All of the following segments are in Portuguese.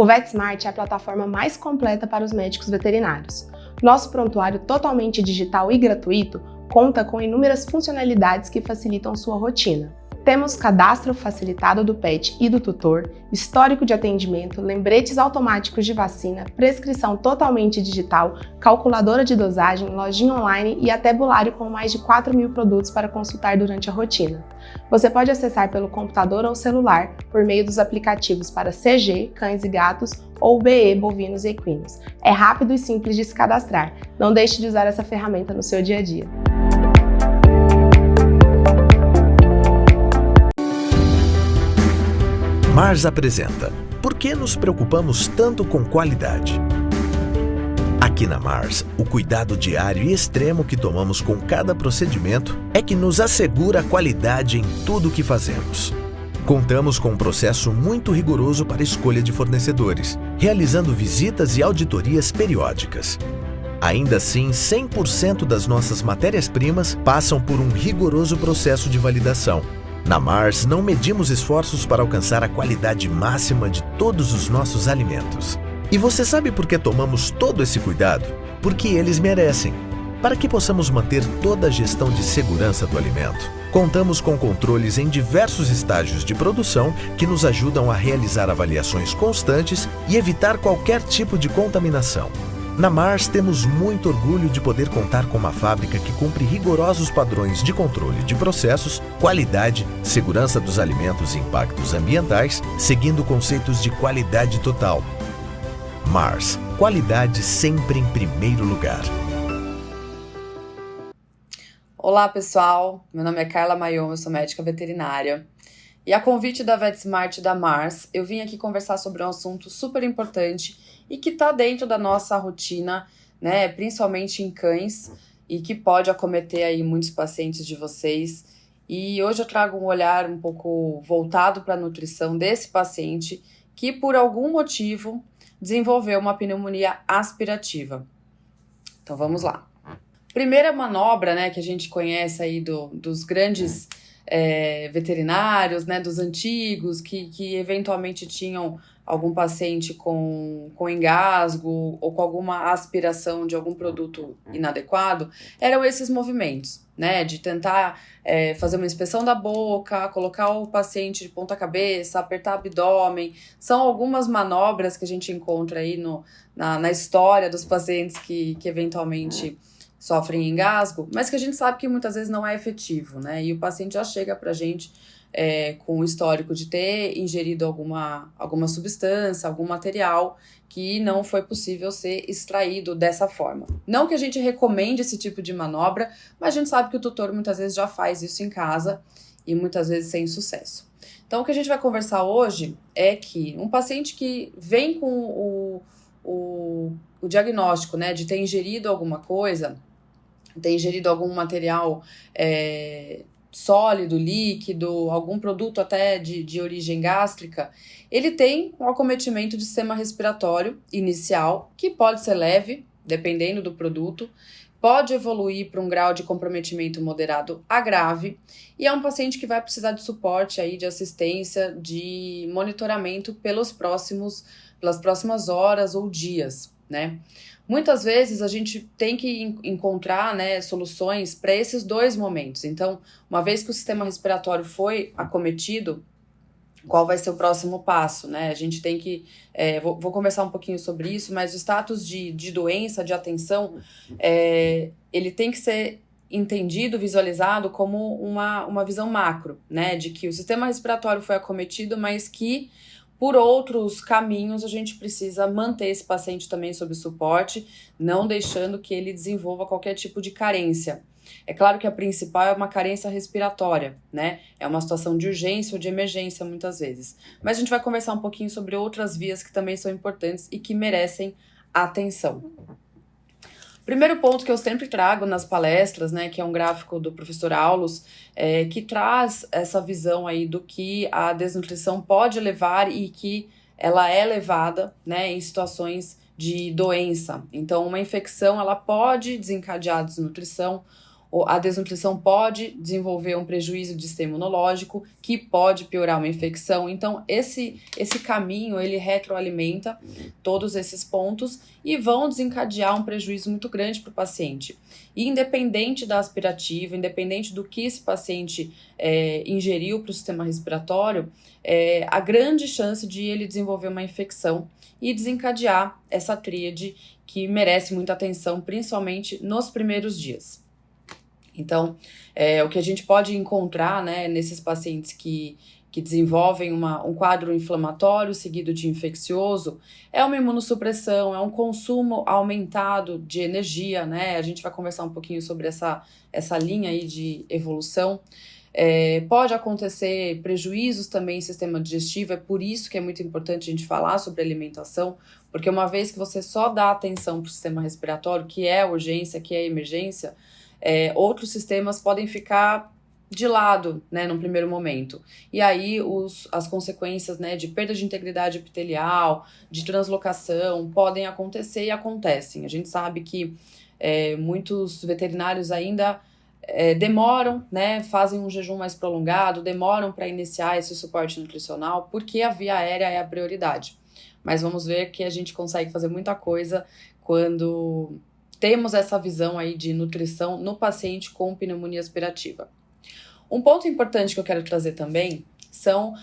O VetSmart é a plataforma mais completa para os médicos veterinários. Nosso prontuário totalmente digital e gratuito conta com inúmeras funcionalidades que facilitam sua rotina. Temos cadastro facilitado do pet e do tutor, histórico de atendimento, lembretes automáticos de vacina, prescrição totalmente digital, calculadora de dosagem, lojinha online e até bulário com mais de 4.000 produtos para consultar durante a rotina. Você pode acessar pelo computador ou celular por meio dos aplicativos para CG, cães e gatos, ou BE, bovinos e equinos. É rápido e simples de se cadastrar. Não deixe de usar essa ferramenta no seu dia a dia. Mars apresenta Por que nos preocupamos tanto com qualidade? Aqui na Mars, o cuidado diário e extremo que tomamos com cada procedimento é que nos assegura a qualidade em tudo o que fazemos. Contamos com um processo muito rigoroso para a escolha de fornecedores, realizando visitas e auditorias periódicas. Ainda assim, 100% das nossas matérias-primas passam por um rigoroso processo de validação. Na Mars, não medimos esforços para alcançar a qualidade máxima de todos os nossos alimentos. E você sabe por que tomamos todo esse cuidado? Porque eles merecem. Para que possamos manter toda a gestão de segurança do alimento, contamos com controles em diversos estágios de produção que nos ajudam a realizar avaliações constantes e evitar qualquer tipo de contaminação. Na Mars, temos muito orgulho de poder contar com uma fábrica que cumpre rigorosos padrões de controle de processos, qualidade, segurança dos alimentos e impactos ambientais, seguindo conceitos de qualidade total. Mars, qualidade sempre em primeiro lugar. Olá pessoal, meu nome é Carla Mayon, eu sou médica veterinária. E a convite da VetSmart da Mars, eu vim aqui conversar sobre um assunto super importante e que está dentro da nossa rotina, né, principalmente em cães, e que pode acometer aí muitos pacientes de vocês. E hoje eu trago um olhar um pouco voltado para a nutrição desse paciente que, por algum motivo, desenvolveu uma pneumonia aspirativa. Então vamos lá. Primeira manobra, né, que a gente conhece aí dos grandes veterinários, né, dos antigos, que eventualmente tinham algum paciente com engasgo ou com alguma aspiração de algum produto inadequado, eram esses movimentos, né, de tentar fazer uma inspeção da boca, colocar o paciente de ponta cabeça, apertar o abdômen. São algumas manobras que a gente encontra aí na história dos pacientes que eventualmente sofrem engasgo, mas que a gente sabe que muitas vezes não é efetivo, né? E o paciente já chega pra gente com o histórico de ter ingerido alguma substância, algum material que não foi possível ser extraído dessa forma. Não que a gente recomende esse tipo de manobra, mas a gente sabe que o tutor muitas vezes já faz isso em casa e muitas vezes sem sucesso. Então o que a gente vai conversar hoje é que um paciente que vem com o diagnóstico, né, de ter ingerido alguma coisa, ter ingerido algum material sólido, líquido, algum produto até de origem gástrica, ele tem um acometimento de sistema respiratório inicial, que pode ser leve, dependendo do produto, pode evoluir para um grau de comprometimento moderado a grave, e é um paciente que vai precisar de suporte aí, de assistência, de monitoramento pelas próximas horas ou dias, né? Muitas vezes a gente tem que encontrar, né, soluções para esses dois momentos. Então, uma vez que o sistema respiratório foi acometido, qual vai ser o próximo passo, né? A gente tem que... vou conversar um pouquinho sobre isso, mas o status de doença, de atenção, ele tem que ser entendido, visualizado como uma visão macro, né? De que o sistema respiratório foi acometido, mas que por outros caminhos a gente precisa manter esse paciente também sob suporte, não deixando que ele desenvolva qualquer tipo de carência. É claro que a principal é uma carência respiratória, né? É uma situação de urgência ou de emergência muitas vezes. Mas a gente vai conversar um pouquinho sobre outras vias que também são importantes e que merecem atenção. Primeiro ponto que eu sempre trago nas palestras, né, que é um gráfico do professor Aulus, que traz essa visão aí do que a desnutrição pode levar e que ela é levada, né, em situações de doença. Então, uma infecção, ela pode desencadear a desnutrição, a desnutrição pode desenvolver um prejuízo de sistema imunológico, que pode piorar uma infecção. Então, esse caminho, ele retroalimenta todos esses pontos e vão desencadear um prejuízo muito grande para o paciente. E independente da aspirativa, independente do que esse paciente ingeriu para o sistema respiratório, a grande chance de ele desenvolver uma infecção e desencadear essa tríade que merece muita atenção, principalmente nos primeiros dias. Então, o que a gente pode encontrar, né, nesses pacientes que desenvolvem um quadro inflamatório seguido de infeccioso é uma imunossupressão, é um consumo aumentado de energia, né? A gente vai conversar um pouquinho sobre essa linha aí de evolução. Pode acontecer prejuízos também em sistema digestivo, é por isso que é muito importante a gente falar sobre alimentação, porque uma vez que você só dá atenção para o sistema respiratório, que é a urgência, que é a emergência, outros sistemas podem ficar de lado, né, num primeiro momento. E aí as consequências, né, de perda de integridade epitelial, de translocação, podem acontecer e acontecem. A gente sabe que muitos veterinários ainda demoram, né, fazem um jejum mais prolongado, demoram para iniciar esse suporte nutricional, porque a via aérea é a prioridade. Mas vamos ver que a gente consegue fazer muita coisa quando temos essa visão aí de nutrição no paciente com pneumonia aspirativa. Um ponto importante que eu quero trazer também são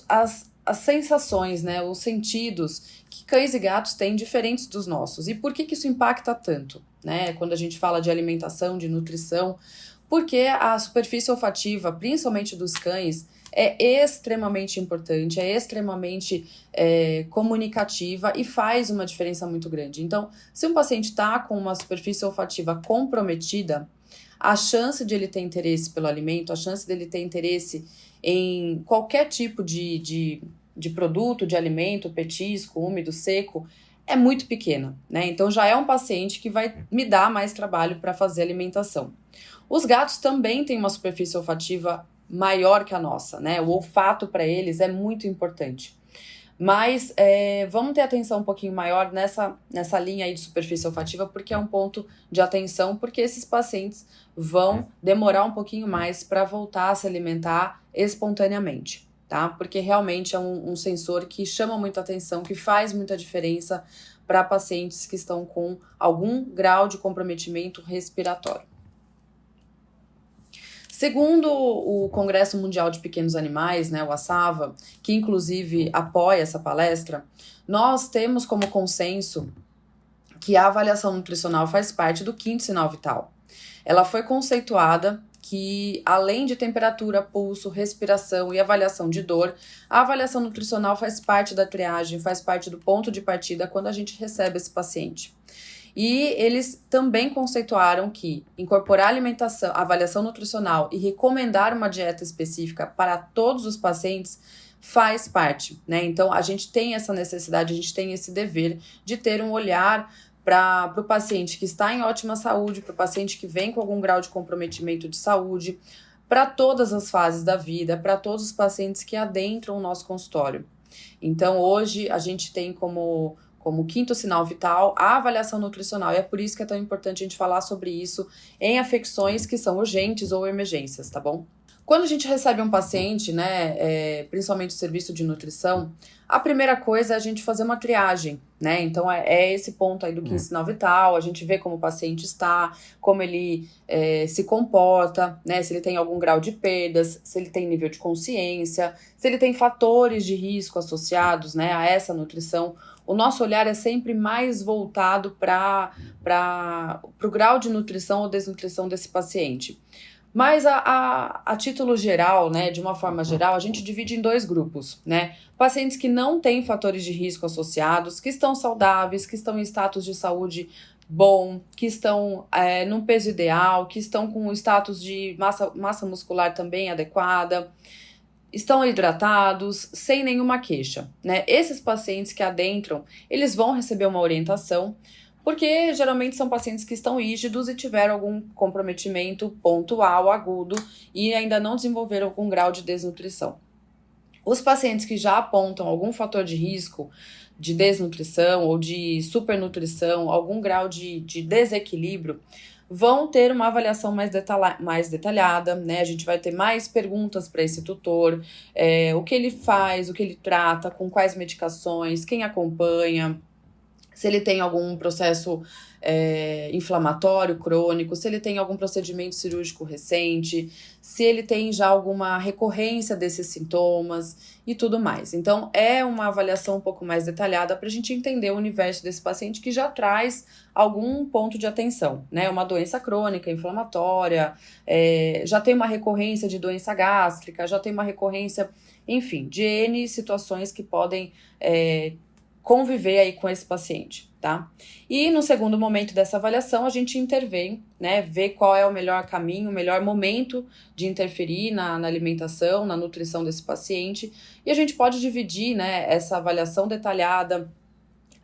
as sensações, né, os sentidos que cães e gatos têm diferentes dos nossos. E por que isso impacta tanto, né, quando a gente fala de alimentação, de nutrição? Porque a superfície olfativa, principalmente dos cães, é extremamente importante, é extremamente comunicativa e faz uma diferença muito grande. Então, se um paciente está com uma superfície olfativa comprometida, a chance de ele ter interesse pelo alimento, a chance dele ter interesse em qualquer tipo de produto, de alimento, petisco, úmido, seco, é muito pequena, né? Então já é um paciente que vai me dar mais trabalho para fazer alimentação. Os gatos também têm uma superfície olfativa maior que a nossa, né? O olfato para eles é muito importante. Mas vamos ter atenção um pouquinho maior nessa linha aí de superfície olfativa, porque é um ponto de atenção, porque esses pacientes vão demorar um pouquinho mais para voltar a se alimentar espontaneamente, tá? Porque realmente é um sensor que chama muita atenção, que faz muita diferença para pacientes que estão com algum grau de comprometimento respiratório. Segundo o Congresso Mundial de Pequenos Animais, né, o ASAVA, que inclusive apoia essa palestra, nós temos como consenso que a avaliação nutricional faz parte do quinto sinal vital. Ela foi conceituada que, além de temperatura, pulso, respiração e avaliação de dor, a avaliação nutricional faz parte da triagem, faz parte do ponto de partida quando a gente recebe esse paciente. E eles também conceituaram que incorporar alimentação, avaliação nutricional e recomendar uma dieta específica para todos os pacientes faz parte, né? Então, a gente tem essa necessidade, a gente tem esse dever de ter um olhar para o paciente que está em ótima saúde, para o paciente que vem com algum grau de comprometimento de saúde, para todas as fases da vida, para todos os pacientes que adentram o nosso consultório. Então, hoje, a gente tem como quinto sinal vital a avaliação nutricional, e é por isso que é tão importante a gente falar sobre isso em afecções que são urgentes ou emergências, tá bom? Quando a gente recebe um paciente, né, principalmente o serviço de nutrição, a primeira coisa é a gente fazer uma triagem, né? Então é esse ponto aí do quinto sinal vital, a gente vê como o paciente está, como ele se comporta, né? Se ele tem algum grau de perdas, se ele tem nível de consciência, se ele tem fatores de risco associados, né, a essa nutrição. O nosso olhar é sempre mais voltado para o grau de nutrição ou desnutrição desse paciente. Mas a título geral, né, de uma forma geral, a gente divide em dois grupos, né? Pacientes que não têm fatores de risco associados, que estão saudáveis, que estão em status de saúde bom, que estão num peso ideal, que estão com um status de massa muscular também adequada, estão hidratados, sem nenhuma queixa, né? Esses pacientes que adentram, eles vão receber uma orientação, porque geralmente são pacientes que estão rígidos e tiveram algum comprometimento pontual, agudo, e ainda não desenvolveram algum grau de desnutrição. Os pacientes que já apontam algum fator de risco de desnutrição ou de supernutrição, algum grau de desequilíbrio, vão ter uma avaliação mais detalhada, né? A gente vai ter mais perguntas para esse tutor, o que ele faz, o que ele trata, com quais medicações, quem acompanha, se ele tem algum processo inflamatório crônico, se ele tem algum procedimento cirúrgico recente, se ele tem já alguma recorrência desses sintomas e tudo mais. Então, é uma avaliação um pouco mais detalhada para a gente entender o universo desse paciente que já traz algum ponto de atenção, né? Uma doença crônica, inflamatória, já tem uma recorrência de doença gástrica, já tem uma recorrência, enfim, de N situações que podem conviver aí com esse paciente, tá? E no segundo momento dessa avaliação, a gente intervém, né? Vê qual é o melhor caminho, o melhor momento de interferir na alimentação, na nutrição desse paciente. E a gente pode dividir, né, essa avaliação detalhada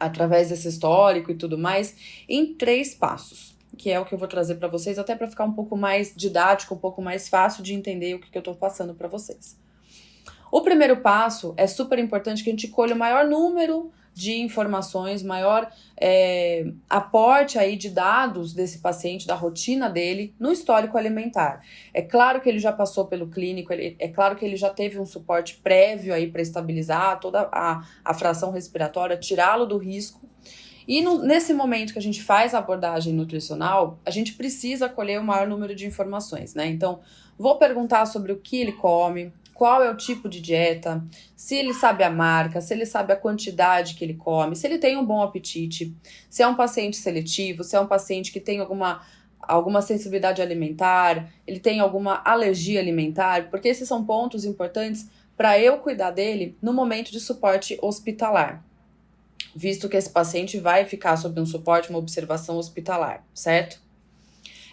através desse histórico e tudo mais em 3 passos, que é o que eu vou trazer para vocês, até para ficar um pouco mais didático, um pouco mais fácil de entender o que eu estou passando para vocês. O primeiro passo é super importante que a gente colha o maior número de informações, maior aporte aí de dados desse paciente, da rotina dele, no histórico alimentar. É claro que ele já passou pelo clínico, é claro que ele já teve um suporte prévio aí para estabilizar toda a fração respiratória, tirá-lo do risco. E nesse momento que a gente faz a abordagem nutricional, a gente precisa colher o maior número de informações, né? Então, vou perguntar sobre o que ele come, qual é o tipo de dieta, se ele sabe a marca, se ele sabe a quantidade que ele come, se ele tem um bom apetite, se é um paciente seletivo, se é um paciente que tem alguma sensibilidade alimentar, ele tem alguma alergia alimentar, porque esses são pontos importantes para eu cuidar dele no momento de suporte hospitalar, visto que esse paciente vai ficar sob um suporte, uma observação hospitalar, certo?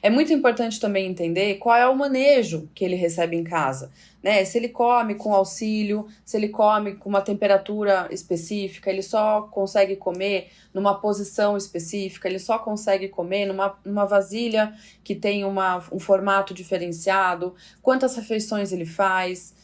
É muito importante também entender qual é o manejo que ele recebe em casa, né? Se ele come com auxílio, se ele come com uma temperatura específica, ele só consegue comer numa posição específica, ele só consegue comer numa vasilha que tem um formato diferenciado, quantas refeições ele faz.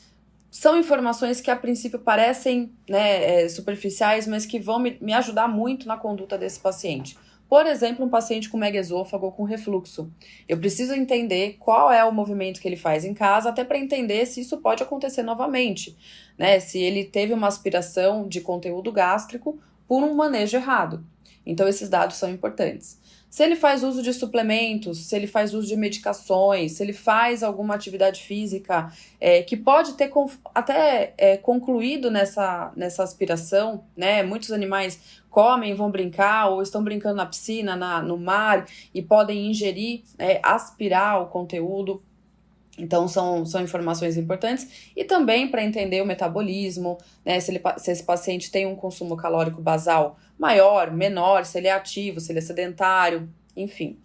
São informações que a princípio parecem, né, superficiais, mas que vão me ajudar muito na conduta desse paciente. Por exemplo, um paciente com megaesôfago ou com refluxo. Eu preciso entender qual é o movimento que ele faz em casa, até para entender se isso pode acontecer novamente, né? Se ele teve uma aspiração de conteúdo gástrico por um manejo errado. Então, esses dados são importantes. Se ele faz uso de suplementos, se ele faz uso de medicações, se ele faz alguma atividade física que pode ter até concluído nessa aspiração, né? Muitos animais comem, vão brincar ou estão brincando na piscina, no mar e podem ingerir, aspirar o conteúdo. Então, são informações importantes. E também para entender o metabolismo, né? Se esse paciente tem um consumo calórico basal maior, menor, se ele é ativo, se ele é sedentário, enfim.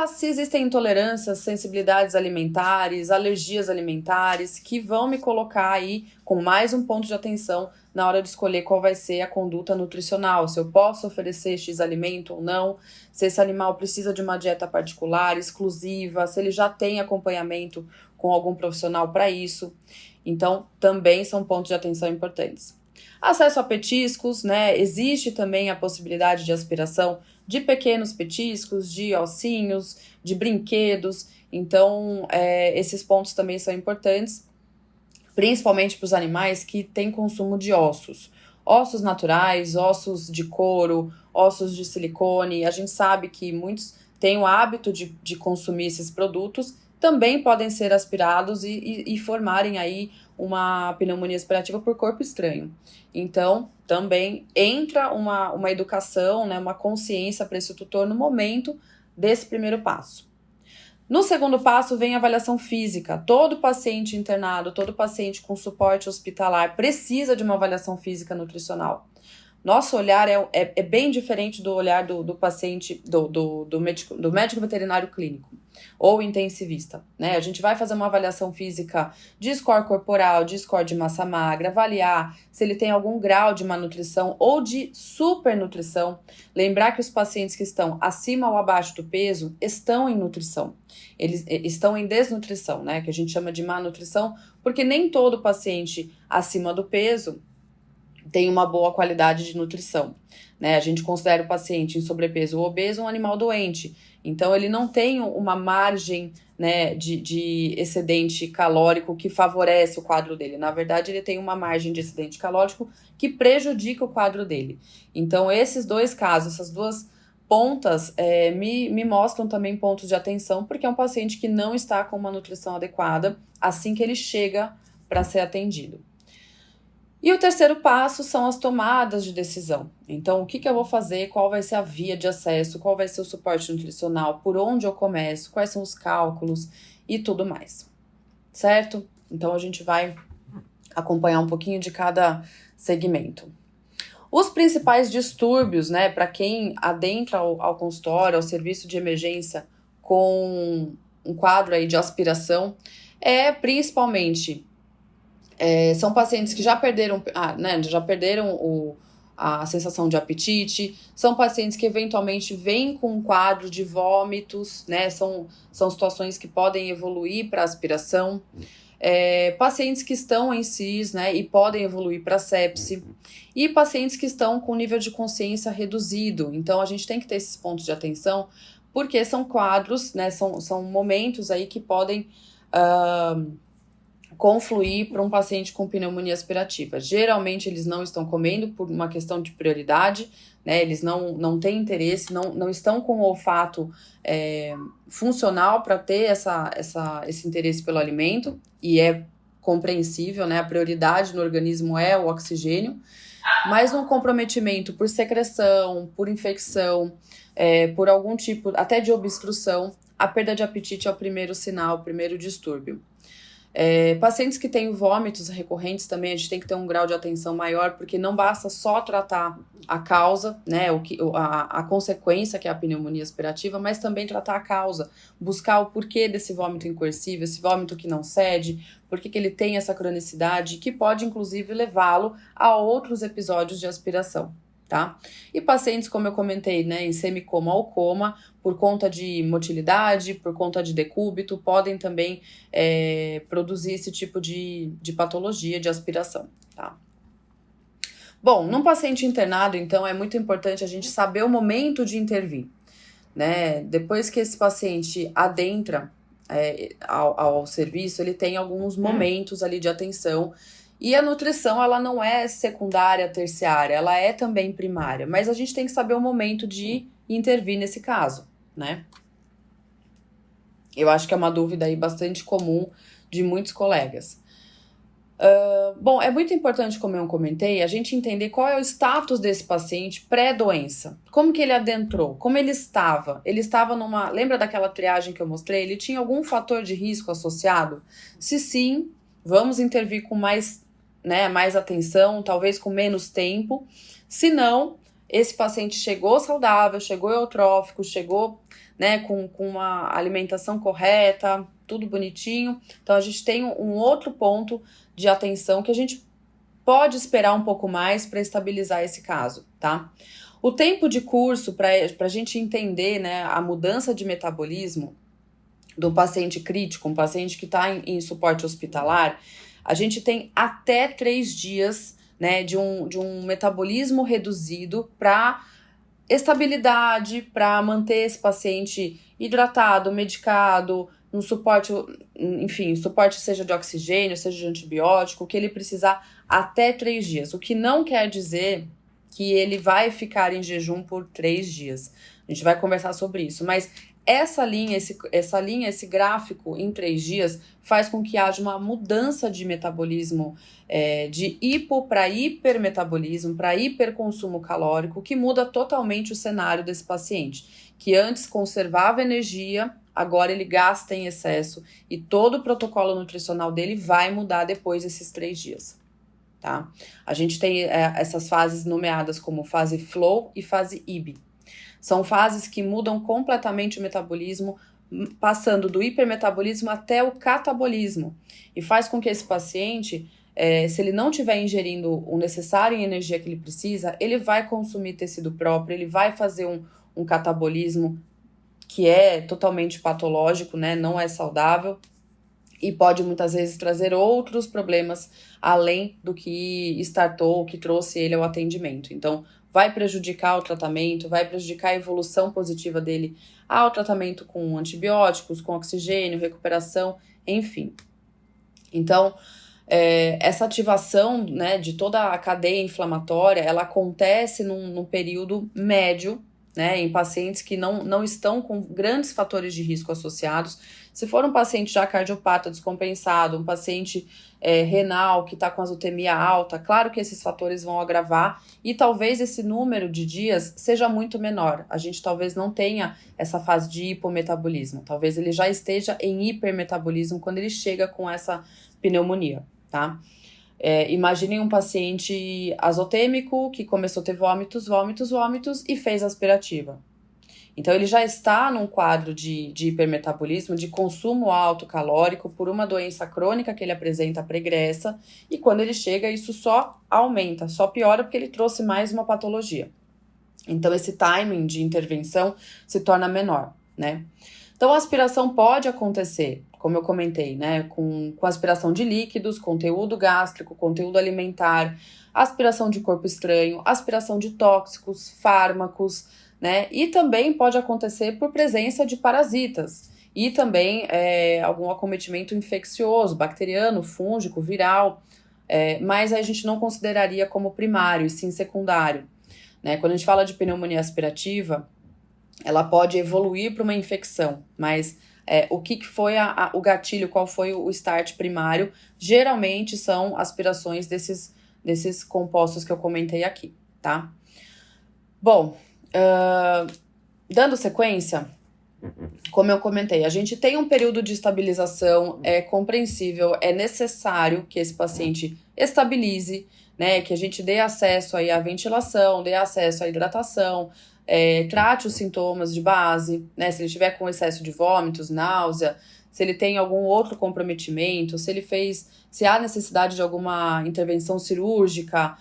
Se existem intolerâncias, sensibilidades alimentares, alergias alimentares, que vão me colocar aí com mais um ponto de atenção na hora de escolher qual vai ser a conduta nutricional, se eu posso oferecer X alimento ou não, se esse animal precisa de uma dieta particular, exclusiva, se ele já tem acompanhamento com algum profissional para isso. Então, também são pontos de atenção importantes. Acesso a petiscos, né? Existe também a possibilidade de aspiração de pequenos petiscos, de ossinhos, de brinquedos. Então, esses pontos também são importantes, principalmente para os animais que têm consumo de ossos. Ossos naturais, ossos de couro, ossos de silicone. A gente sabe que muitos têm o hábito de consumir esses produtos, também podem ser aspirados e formarem aí uma pneumonia aspirativa por corpo estranho. Então, também entra uma educação, né, uma consciência para esse tutor no momento desse primeiro passo. No segundo passo vem a avaliação física. Todo paciente internado, todo paciente com suporte hospitalar precisa de uma avaliação física nutricional. Nosso olhar é bem diferente do olhar do paciente, do médico veterinário clínico ou intensivista, né? A gente vai fazer uma avaliação física de score corporal, de score de massa magra, avaliar se ele tem algum grau de malnutrição ou de supernutrição. Lembrar que os pacientes que estão acima ou abaixo do peso estão em nutrição. Eles estão em desnutrição, né? Que a gente chama de má nutrição, porque nem todo paciente acima do peso tem uma boa qualidade de nutrição, né? A gente considera o paciente em sobrepeso ou obeso um animal doente, então ele não tem uma margem, né, de excedente calórico que favorece o quadro dele. Na verdade, ele tem uma margem de excedente calórico que prejudica o quadro dele. Então, esses dois casos, essas duas pontas me mostram também pontos de atenção, porque é um paciente que não está com uma nutrição adequada assim que ele chega para ser atendido. E o terceiro passo são as tomadas de decisão. Então, o que eu vou fazer, qual vai ser a via de acesso, qual vai ser o suporte nutricional, por onde eu começo, quais são os cálculos e tudo mais, certo? Então, a gente vai acompanhar um pouquinho de cada segmento. Os principais distúrbios, né, para quem adentra ao consultório, ao serviço de emergência com um quadro aí de aspiração, principalmente... são pacientes que já perderam, a sensação de apetite, são pacientes que eventualmente vêm com um quadro de vômitos, né? São situações que podem evoluir para aspiração. Pacientes que estão em CIS, né, e podem evoluir para sepse. E pacientes que estão com nível de consciência reduzido. Então, a gente tem que ter esses pontos de atenção, porque são quadros, né, são momentos aí que podem... confluir para um paciente com pneumonia aspirativa. Geralmente eles não estão comendo por uma questão de prioridade, né? Eles não têm interesse, não estão com o olfato funcional para ter esse interesse pelo alimento, e é compreensível, né? A prioridade no organismo é o oxigênio, mas um comprometimento por secreção, por infecção, por algum tipo até de obstrução, a perda de apetite é o primeiro sinal, o primeiro distúrbio. Pacientes que têm vômitos recorrentes também a gente tem que ter um grau de atenção maior, porque não basta só tratar a causa, né, a consequência que é a pneumonia aspirativa, mas também tratar a causa, buscar o porquê desse vômito incoercível, esse vômito que não cede, por que ele tem essa cronicidade, que pode inclusive levá-lo a outros episódios de aspiração. Tá? E pacientes, como eu comentei, né, em semicoma ou coma, por conta de motilidade, por conta de decúbito, podem também produzir esse tipo de patologia de aspiração. Tá? Bom, num paciente internado, então, é muito importante a gente saber o momento de intervir. Né? Depois que esse paciente adentra ao serviço, ele tem alguns momentos ali de atenção. E a nutrição, ela não é secundária, terciária, ela é também primária. Mas a gente tem que saber o momento de intervir nesse caso, né? Eu acho que é uma dúvida aí bastante comum de muitos colegas. Bom, é muito importante, como eu comentei, a gente entender qual é o status desse paciente pré-doença. Como que ele adentrou? Como ele estava? Ele estava numa... Lembra daquela triagem que eu mostrei? Ele tinha algum fator de risco associado? Se sim, vamos intervir com mais atenção, talvez com menos tempo. Se não, esse paciente chegou saudável, chegou eutrófico, chegou, né, com uma alimentação correta, tudo bonitinho. Então, a gente tem um outro ponto de atenção que a gente pode esperar um pouco mais para estabilizar esse caso, tá? O tempo de curso, para a gente entender, né, a mudança de metabolismo do paciente crítico, um paciente que está em suporte hospitalar, a gente tem até 3 dias, né, de um metabolismo reduzido para estabilidade, para manter esse paciente hidratado, medicado, um suporte, enfim, suporte seja de oxigênio, seja de antibiótico, o que ele precisar até 3 dias. O que não quer dizer que ele vai ficar em jejum por 3 dias. A gente vai conversar sobre isso, mas essa linha, esse gráfico em 3 dias faz com que haja uma mudança de metabolismo de hipo para hipermetabolismo, para hiperconsumo calórico, que muda totalmente o cenário desse paciente, que antes conservava energia, agora ele gasta em excesso e todo o protocolo nutricional dele vai mudar depois desses 3 dias. Tá? A gente tem essas fases nomeadas como fase flow e fase IB. São fases que mudam completamente o metabolismo, passando do hipermetabolismo até o catabolismo. E faz com que esse paciente, se ele não estiver ingerindo o necessário em energia que ele precisa, ele vai consumir tecido próprio, ele vai fazer um catabolismo que é totalmente patológico, né? Não é saudável. e pode muitas vezes trazer outros problemas além do que startou, que trouxe ele ao atendimento. Então, vai prejudicar o tratamento, vai prejudicar a evolução positiva dele ao tratamento com antibióticos, com oxigênio, recuperação, enfim. Então, essa ativação, né, de toda a cadeia inflamatória, ela acontece num período médio, né, em pacientes que não estão com grandes fatores de risco associados. Se for um paciente já cardiopata descompensado, um paciente renal que está com azotemia alta, claro que esses fatores vão agravar e talvez esse número de dias seja muito menor. A gente talvez não tenha essa fase de hipometabolismo, talvez ele já esteja em hipermetabolismo quando ele chega com essa pneumonia, tá? Imaginem um paciente azotêmico que começou a ter vômitos e fez aspirativa. Então, ele já está num quadro de hipermetabolismo, de consumo alto calórico por uma doença crônica que ele apresenta pregressa, e quando ele chega, isso só aumenta, só piora porque ele trouxe mais uma patologia. Então, esse timing de intervenção se torna menor, né? Então, a aspiração pode acontecer, como eu comentei, né, com aspiração de líquidos, conteúdo gástrico, conteúdo alimentar, aspiração de corpo estranho, aspiração de tóxicos, fármacos, né, e também pode acontecer por presença de parasitas e também algum acometimento infeccioso, bacteriano, fúngico, viral, mas a gente não consideraria como primário e sim secundário, né? Quando a gente fala de pneumonia aspirativa, ela pode evoluir para uma infecção, mas o que foi o gatilho, qual foi o start primário, geralmente são aspirações desses compostos que eu comentei aqui, tá? Bom, dando sequência, como eu comentei, a gente tem um período de estabilização, é compreensível, é necessário que esse paciente estabilize, né, que a gente dê acesso aí à ventilação, dê acesso à hidratação, trate os sintomas de base, né, se ele tiver com excesso de vômitos, náusea, se ele tem algum outro comprometimento, se há necessidade de alguma intervenção cirúrgica,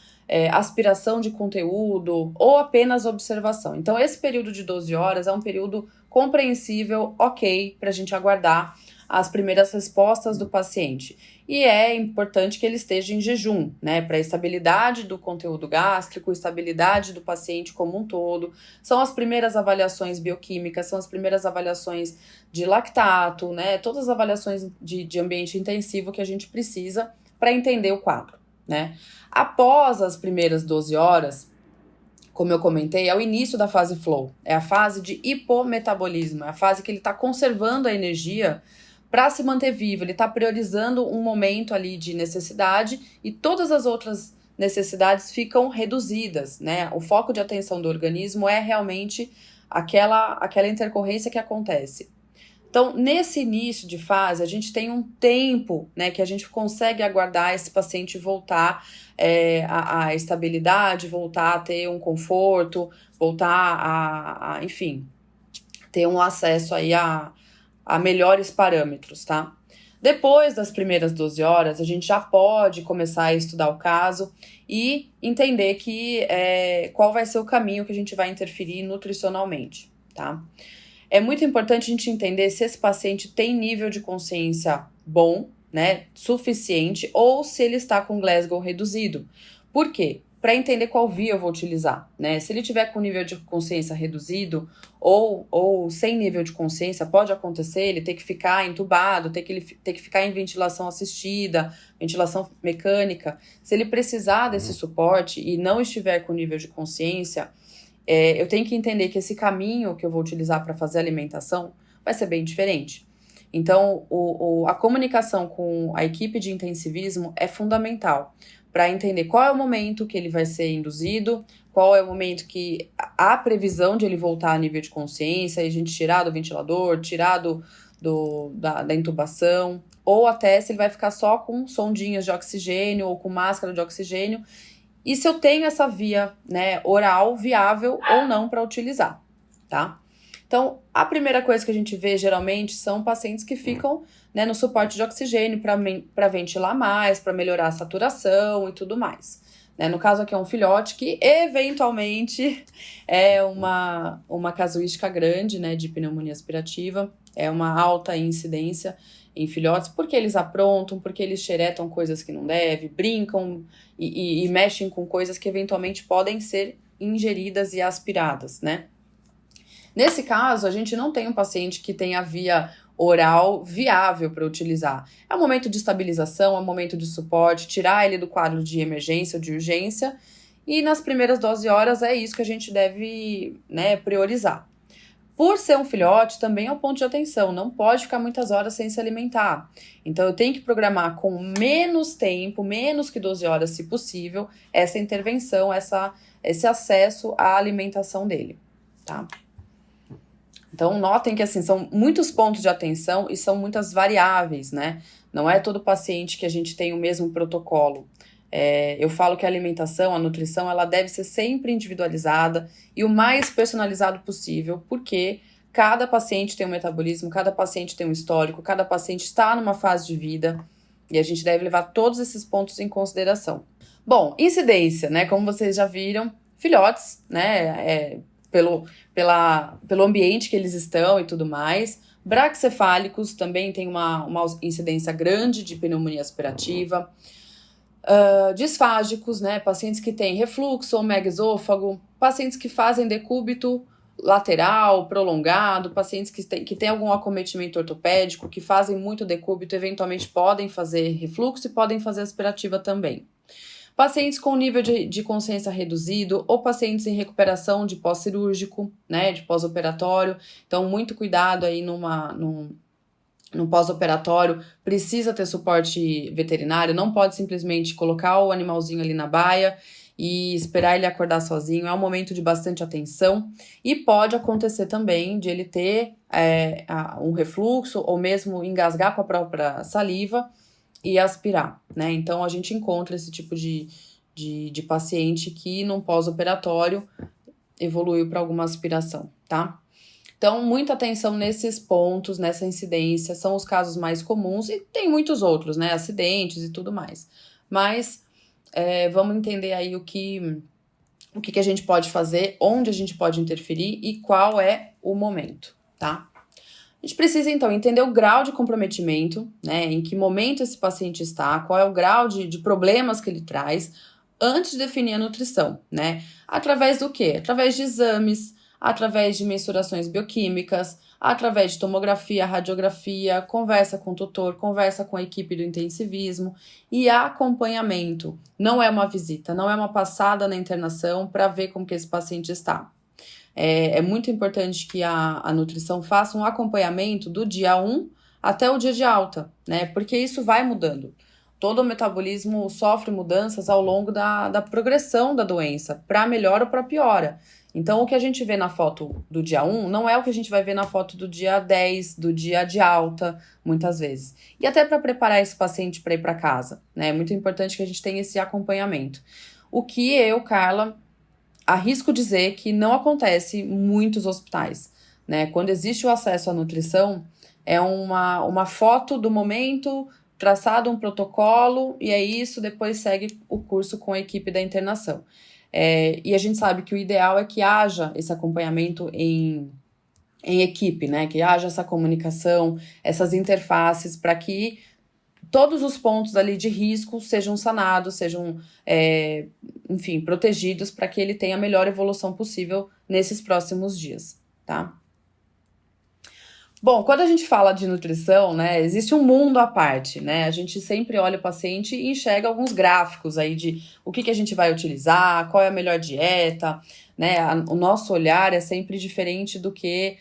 aspiração de conteúdo ou apenas observação. Então, esse período de 12 horas é um período compreensível, ok, para a gente aguardar as primeiras respostas do paciente. E é importante que ele esteja em jejum, né, para a estabilidade do conteúdo gástrico, estabilidade do paciente como um todo. São as primeiras avaliações bioquímicas, são as primeiras avaliações de lactato, né, todas as avaliações de ambiente intensivo que a gente precisa para entender o quadro, né. Após as primeiras 12 horas, como eu comentei, é o início da fase flow, é a fase de hipometabolismo, é a fase que ele está conservando a energia para se manter vivo, ele está priorizando um momento ali de necessidade e todas as outras necessidades ficam reduzidas, né? O foco de atenção do organismo é realmente aquela intercorrência que acontece. Então, nesse início de fase, a gente tem um tempo, né, que a gente consegue aguardar esse paciente voltar à estabilidade, voltar a ter um conforto, voltar enfim, ter um acesso aí a melhores parâmetros, tá? Depois das primeiras 12 horas, a gente já pode começar a estudar o caso e entender qual vai ser o caminho que a gente vai interferir nutricionalmente, tá? É muito importante a gente entender se esse paciente tem nível de consciência bom, né, suficiente, ou se ele está com Glasgow reduzido. Por quê? Para entender qual via eu vou utilizar, né? Se ele tiver com nível de consciência reduzido ou sem nível de consciência, pode acontecer ele ter que ficar entubado, ter que ficar em ventilação assistida, ventilação mecânica. Se ele precisar desse suporte e não estiver com nível de consciência, eu tenho que entender que esse caminho que eu vou utilizar para fazer a alimentação vai ser bem diferente. Então, a comunicação com a equipe de intensivismo é fundamental para entender qual é o momento que ele vai ser induzido, qual é o momento que há previsão de ele voltar a nível de consciência, e a gente tirar do ventilador, tirar da intubação, ou até se ele vai ficar só com sondinhas de oxigênio ou com máscara de oxigênio, e se eu tenho essa via, né, oral viável ou não para utilizar, tá? Então, a primeira coisa que a gente vê geralmente são pacientes que ficam, né, no suporte de oxigênio para ventilar mais, para melhorar a saturação e tudo mais. Né? No caso aqui é um filhote que eventualmente é uma casuística grande, né, de pneumonia aspirativa, é uma alta incidência em filhotes, porque eles aprontam, porque eles xeretam coisas que não devem, brincam e mexem com coisas que eventualmente podem ser ingeridas e aspiradas, né? Nesse caso, a gente não tem um paciente que tenha via oral viável para utilizar. É um momento de estabilização, é um momento de suporte, tirar ele do quadro de emergência ou de urgência, e nas primeiras 12 horas é isso que a gente deve, né, priorizar. Por ser um filhote, também é um ponto de atenção, não pode ficar muitas horas sem se alimentar. Então eu tenho que programar com menos tempo, menos que 12 horas se possível, essa intervenção, esse acesso à alimentação dele, tá? Então, notem que, assim, são muitos pontos de atenção e são muitas variáveis, né? Não é todo paciente que a gente tem o mesmo protocolo. Eu falo que a alimentação, a nutrição, ela deve ser sempre individualizada e o mais personalizado possível, porque cada paciente tem um metabolismo, cada paciente tem um histórico, cada paciente está numa fase de vida e a gente deve levar todos esses pontos em consideração. Bom, incidência, né? Como vocês já viram, filhotes, né? Pelo ambiente que eles estão e tudo mais. Braquicefálicos também tem uma incidência grande de pneumonia aspirativa. Disfágicos, né? Pacientes que têm refluxo ou megaesôfago, pacientes que fazem decúbito lateral, prolongado, pacientes que têm algum acometimento ortopédico, que fazem muito decúbito, eventualmente podem fazer refluxo e podem fazer aspirativa também. Pacientes com nível de consciência reduzido ou pacientes em recuperação de pós-cirúrgico, né, de pós-operatório. Então, muito cuidado aí no pós-operatório, precisa ter suporte veterinário, não pode simplesmente colocar o animalzinho ali na baia e esperar ele acordar sozinho. É um momento de bastante atenção e pode acontecer também de ele ter um refluxo ou mesmo engasgar com a própria saliva e aspirar, né? Então, a gente encontra esse tipo de paciente que, num pós-operatório, evoluiu para alguma aspiração, tá? Então, muita atenção nesses pontos, nessa incidência, são os casos mais comuns e tem muitos outros, né? Acidentes e tudo mais. Mas, vamos entender aí o que a gente pode fazer, onde a gente pode interferir e qual é o momento, tá? A gente precisa, então, entender o grau de comprometimento, né, em que momento esse paciente está, qual é o grau de problemas que ele traz, antes de definir a nutrição, né? Através do quê? Através de exames, através de mensurações bioquímicas, através de tomografia, radiografia, conversa com o tutor, conversa com a equipe do intensivismo e acompanhamento. Não é uma visita, não é uma passada na internação para ver como que esse paciente está. É muito importante que a nutrição faça um acompanhamento do dia 1 até o dia de alta, né? Porque isso vai mudando. Todo o metabolismo sofre mudanças ao longo da progressão da doença, para melhor ou para piora. Então, o que a gente vê na foto do dia 1 não é o que a gente vai ver na foto do dia 10, do dia de alta, muitas vezes. E até para preparar esse paciente para ir para casa, né? É muito importante que a gente tenha esse acompanhamento. O que eu, Carla, arrisco dizer que não acontece em muitos hospitais, né? Quando existe o acesso à nutrição, é uma foto do momento, traçado um protocolo, e é isso, depois segue o curso com a equipe da internação. E a gente sabe que o ideal é que haja esse acompanhamento em equipe, né? Que haja essa comunicação, essas interfaces, para que todos os pontos ali de risco sejam sanados, sejam, enfim, protegidos para que ele tenha a melhor evolução possível nesses próximos dias, tá? Bom, quando a gente fala de nutrição, né, existe um mundo à parte, né? A gente sempre olha o paciente e enxerga alguns gráficos aí de o que a gente vai utilizar, qual é a melhor dieta, né? O nosso olhar é sempre diferente do que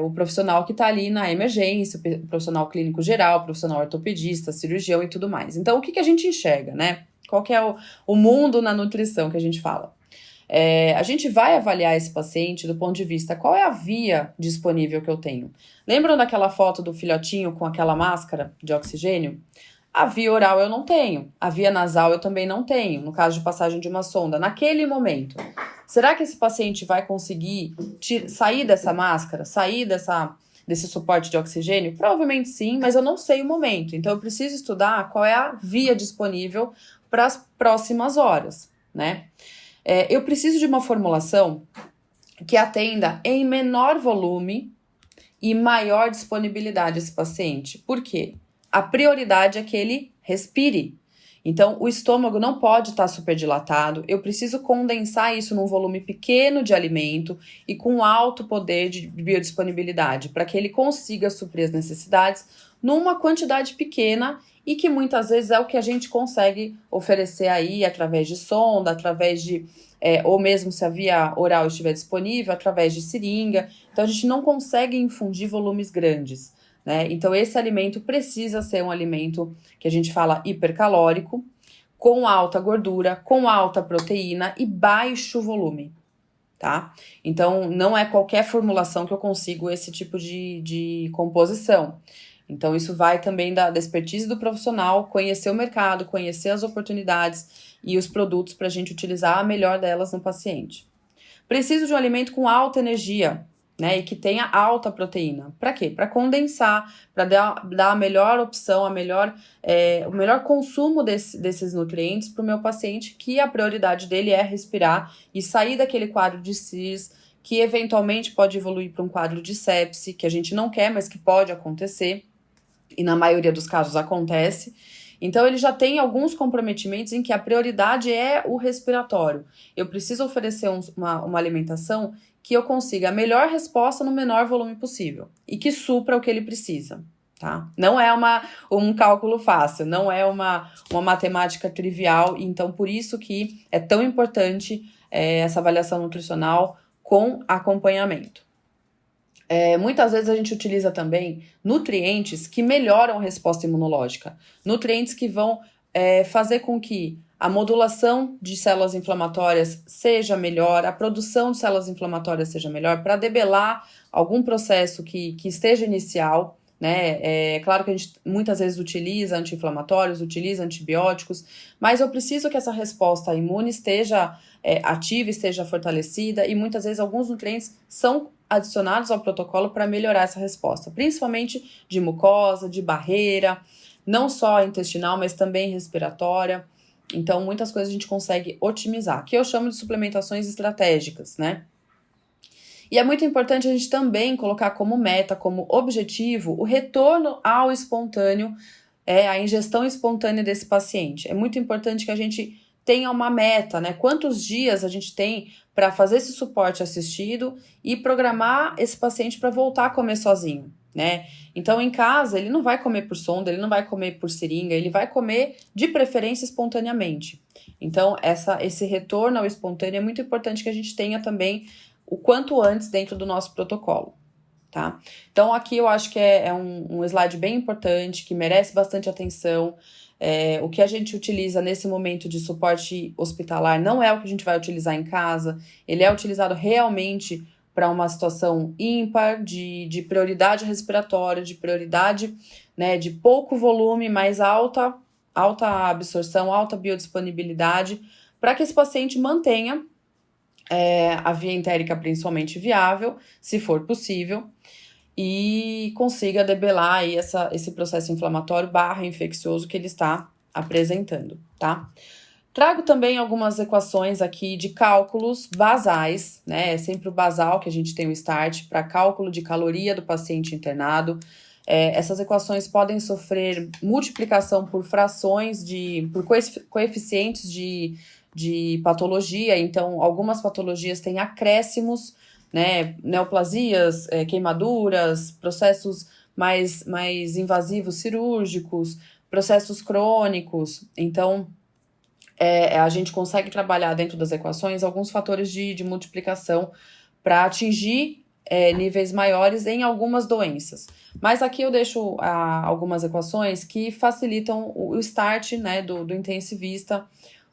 o profissional que está ali na emergência, o profissional clínico geral, o profissional ortopedista, cirurgião e tudo mais. Então, o que a gente enxerga, né? Qual que é o mundo na nutrição que a gente fala? A gente vai avaliar esse paciente do ponto de vista, qual é a via disponível que eu tenho? Lembram daquela foto do filhotinho com aquela máscara de oxigênio? A via oral eu não tenho, a via nasal eu também não tenho, no caso de passagem de uma sonda, naquele momento. Será que esse paciente vai conseguir sair dessa máscara, sair desse suporte de oxigênio? Provavelmente sim, mas eu não sei o momento. Então eu preciso estudar qual é a via disponível para as próximas horas, né? Eu preciso de uma formulação que atenda em menor volume e maior disponibilidade a esse paciente. Por quê? A prioridade é que ele respire. Então, o estômago não pode estar superdilatado, eu preciso condensar isso num volume pequeno de alimento e com alto poder de biodisponibilidade, para que ele consiga suprir as necessidades numa quantidade pequena e que muitas vezes é o que a gente consegue oferecer aí através de sonda, através de, ou mesmo se a via oral estiver disponível, através de seringa. Então, a gente não consegue infundir volumes grandes. Né? Então, esse alimento precisa ser um alimento que a gente fala hipercalórico, com alta gordura, com alta proteína e baixo volume, tá? Então, não é qualquer formulação que eu consigo esse tipo de composição. Então, isso vai também da expertise do profissional, conhecer o mercado, conhecer as oportunidades e os produtos para a gente utilizar a melhor delas no paciente. Preciso de um alimento com alta energia, né, e que tenha alta proteína. Para quê? Para condensar, para dar a melhor opção, o melhor consumo desses nutrientes para o meu paciente, que a prioridade dele é respirar e sair daquele quadro de CIRS, que eventualmente pode evoluir para um quadro de sepse, que a gente não quer, mas que pode acontecer, e na maioria dos casos acontece. Então, ele já tem alguns comprometimentos em que a prioridade é o respiratório. Eu preciso oferecer uma alimentação que eu consiga a melhor resposta no menor volume possível e que supra o que ele precisa, tá? Não é um cálculo fácil, não é uma matemática trivial, então por isso que é tão importante essa avaliação nutricional com acompanhamento. Muitas vezes a gente utiliza também nutrientes que melhoram a resposta imunológica, nutrientes que vão fazer com que a modulação de células inflamatórias seja melhor, a produção de células inflamatórias seja melhor, para debelar algum processo que esteja inicial, né? É claro que a gente muitas vezes utiliza anti-inflamatórios, utiliza antibióticos, mas eu preciso que essa resposta imune esteja ativa, esteja fortalecida, e muitas vezes alguns nutrientes são adicionados ao protocolo para melhorar essa resposta, principalmente de mucosa, de barreira, não só intestinal, mas também respiratória. Então, muitas coisas a gente consegue otimizar, que eu chamo de suplementações estratégicas, né? E é muito importante a gente também colocar como meta, como objetivo, o retorno ao espontâneo, a ingestão espontânea desse paciente. É muito importante que a gente tenha uma meta, né? Quantos dias a gente tem para fazer esse suporte assistido e programar esse paciente para voltar a comer sozinho, né? Então, em casa, ele não vai comer por sonda, ele não vai comer por seringa, ele vai comer de preferência espontaneamente. Então, esse retorno ao espontâneo é muito importante que a gente tenha também o quanto antes dentro do nosso protocolo, tá? Então, aqui eu acho que é um slide bem importante, que merece bastante atenção. O que a gente utiliza nesse momento de suporte hospitalar não é o que a gente vai utilizar em casa, ele é utilizado realmente para uma situação ímpar, de prioridade respiratória, de prioridade, né, de pouco volume, mas alta absorção, alta biodisponibilidade, para que esse paciente mantenha a via entérica principalmente viável, se for possível, e consiga debelar aí esse processo inflamatório / infeccioso que ele está apresentando, tá? Trago também algumas equações aqui de cálculos basais, né? É sempre o basal que a gente tem o start para cálculo de caloria do paciente internado. Essas equações podem sofrer multiplicação por frações, por coeficientes de patologia. Então, algumas patologias têm acréscimos, né? Neoplasias, queimaduras, processos mais invasivos cirúrgicos, processos crônicos. Então, a gente consegue trabalhar dentro das equações alguns fatores de multiplicação para atingir níveis maiores em algumas doenças. Mas aqui eu deixo algumas equações que facilitam o start, né, do intensivista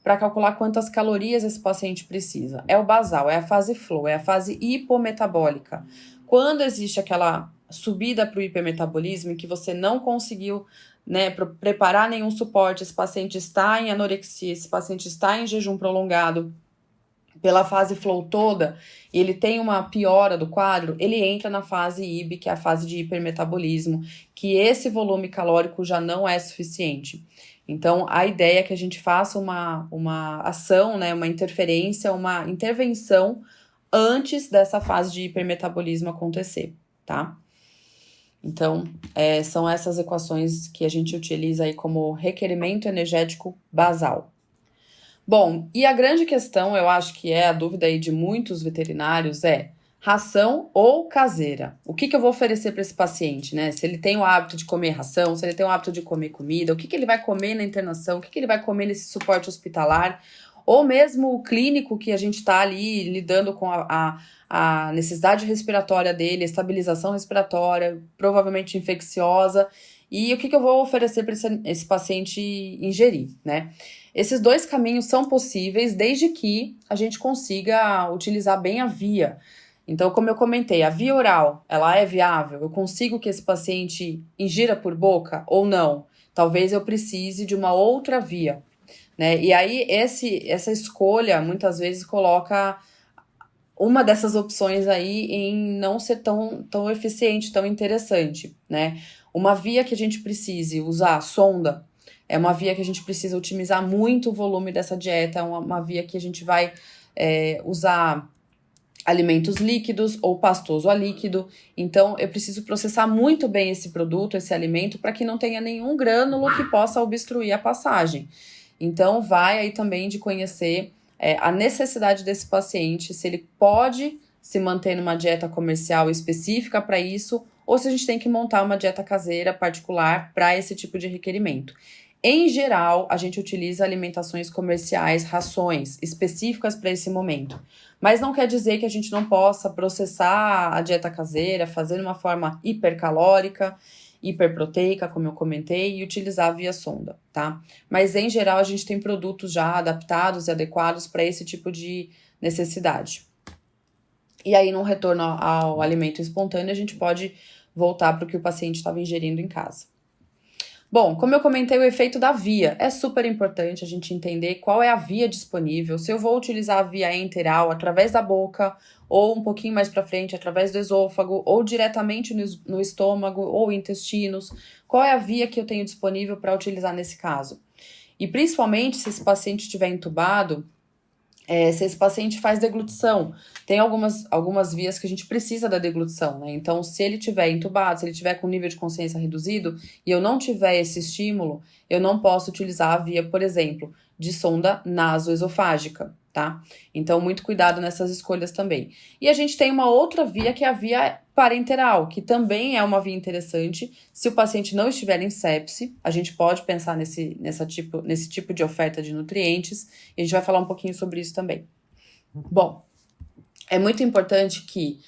para calcular quantas calorias esse paciente precisa. É o basal, é a fase flow, é a fase hipometabólica. Quando existe aquela subida para o hipermetabolismo em que você não conseguiu, né, preparar nenhum suporte, esse paciente está em anorexia, esse paciente está em jejum prolongado pela fase flow toda, e ele tem uma piora do quadro, ele entra na fase IB, que é a fase de hipermetabolismo, que esse volume calórico já não é suficiente. Então, a ideia é que a gente faça uma ação, né, uma interferência, uma intervenção antes dessa fase de hipermetabolismo acontecer, tá? Então, são essas equações que a gente utiliza aí como requerimento energético basal. Bom, e a grande questão, eu acho que é a dúvida aí de muitos veterinários, é ração ou caseira? O que eu vou oferecer para esse paciente, né? Se ele tem o hábito de comer ração, se ele tem o hábito de comer comida, o que ele vai comer na internação, o que ele vai comer nesse suporte hospitalar, ou mesmo o clínico que a gente está ali lidando com a necessidade respiratória dele, a estabilização respiratória, provavelmente infecciosa, e o que eu vou oferecer para esse paciente ingerir, né? Esses dois caminhos são possíveis desde que a gente consiga utilizar bem a via. Então, como eu comentei, a via oral, ela é viável? Eu consigo que esse paciente ingira por boca ou não? Talvez eu precise de uma outra via, né? E aí, essa escolha, muitas vezes, coloca uma dessas opções aí em não ser tão eficiente, tão interessante, né? Uma via que a gente precise usar, sonda, é uma via que a gente precisa otimizar muito o volume dessa dieta, uma via que a gente vai usar alimentos líquidos ou pastoso a líquido. Então, eu preciso processar muito bem esse produto, esse alimento, para que não tenha nenhum grânulo que possa obstruir a passagem. Então, vai aí também de conhecer a necessidade desse paciente, se ele pode se manter numa dieta comercial específica para isso, ou se a gente tem que montar uma dieta caseira particular para esse tipo de requerimento. Em geral, a gente utiliza alimentações comerciais, rações específicas para esse momento. Mas não quer dizer que a gente não possa processar a dieta caseira, fazer de uma forma hipercalórica, hiperproteica, como eu comentei, e utilizar via sonda, tá? Mas em geral, a gente tem produtos já adaptados e adequados para esse tipo de necessidade. E aí, no retorno ao alimento espontâneo, a gente pode voltar para o que o paciente estava ingerindo em casa. Bom, como eu comentei, o efeito da via. É super importante a gente entender qual é a via disponível. Se eu vou utilizar a via enteral através da boca, ou um pouquinho mais para frente através do esôfago, ou diretamente no estômago ou intestinos, qual é a via que eu tenho disponível para utilizar nesse caso? E principalmente se esse paciente estiver entubado, se esse paciente faz deglutição, tem algumas vias que a gente precisa da deglutição, né? Então, se ele estiver entubado, se ele estiver com nível de consciência reduzido e eu não tiver esse estímulo, eu não posso utilizar a via, por exemplo, de sonda nasoesofágica, tá? Então, muito cuidado nessas escolhas também. E a gente tem uma outra via, que é a via parenteral, que também é uma via interessante. Se o paciente não estiver em sepse, a gente pode pensar nesse tipo de oferta de nutrientes, e a gente vai falar um pouquinho sobre isso também. Bom, é muito importante que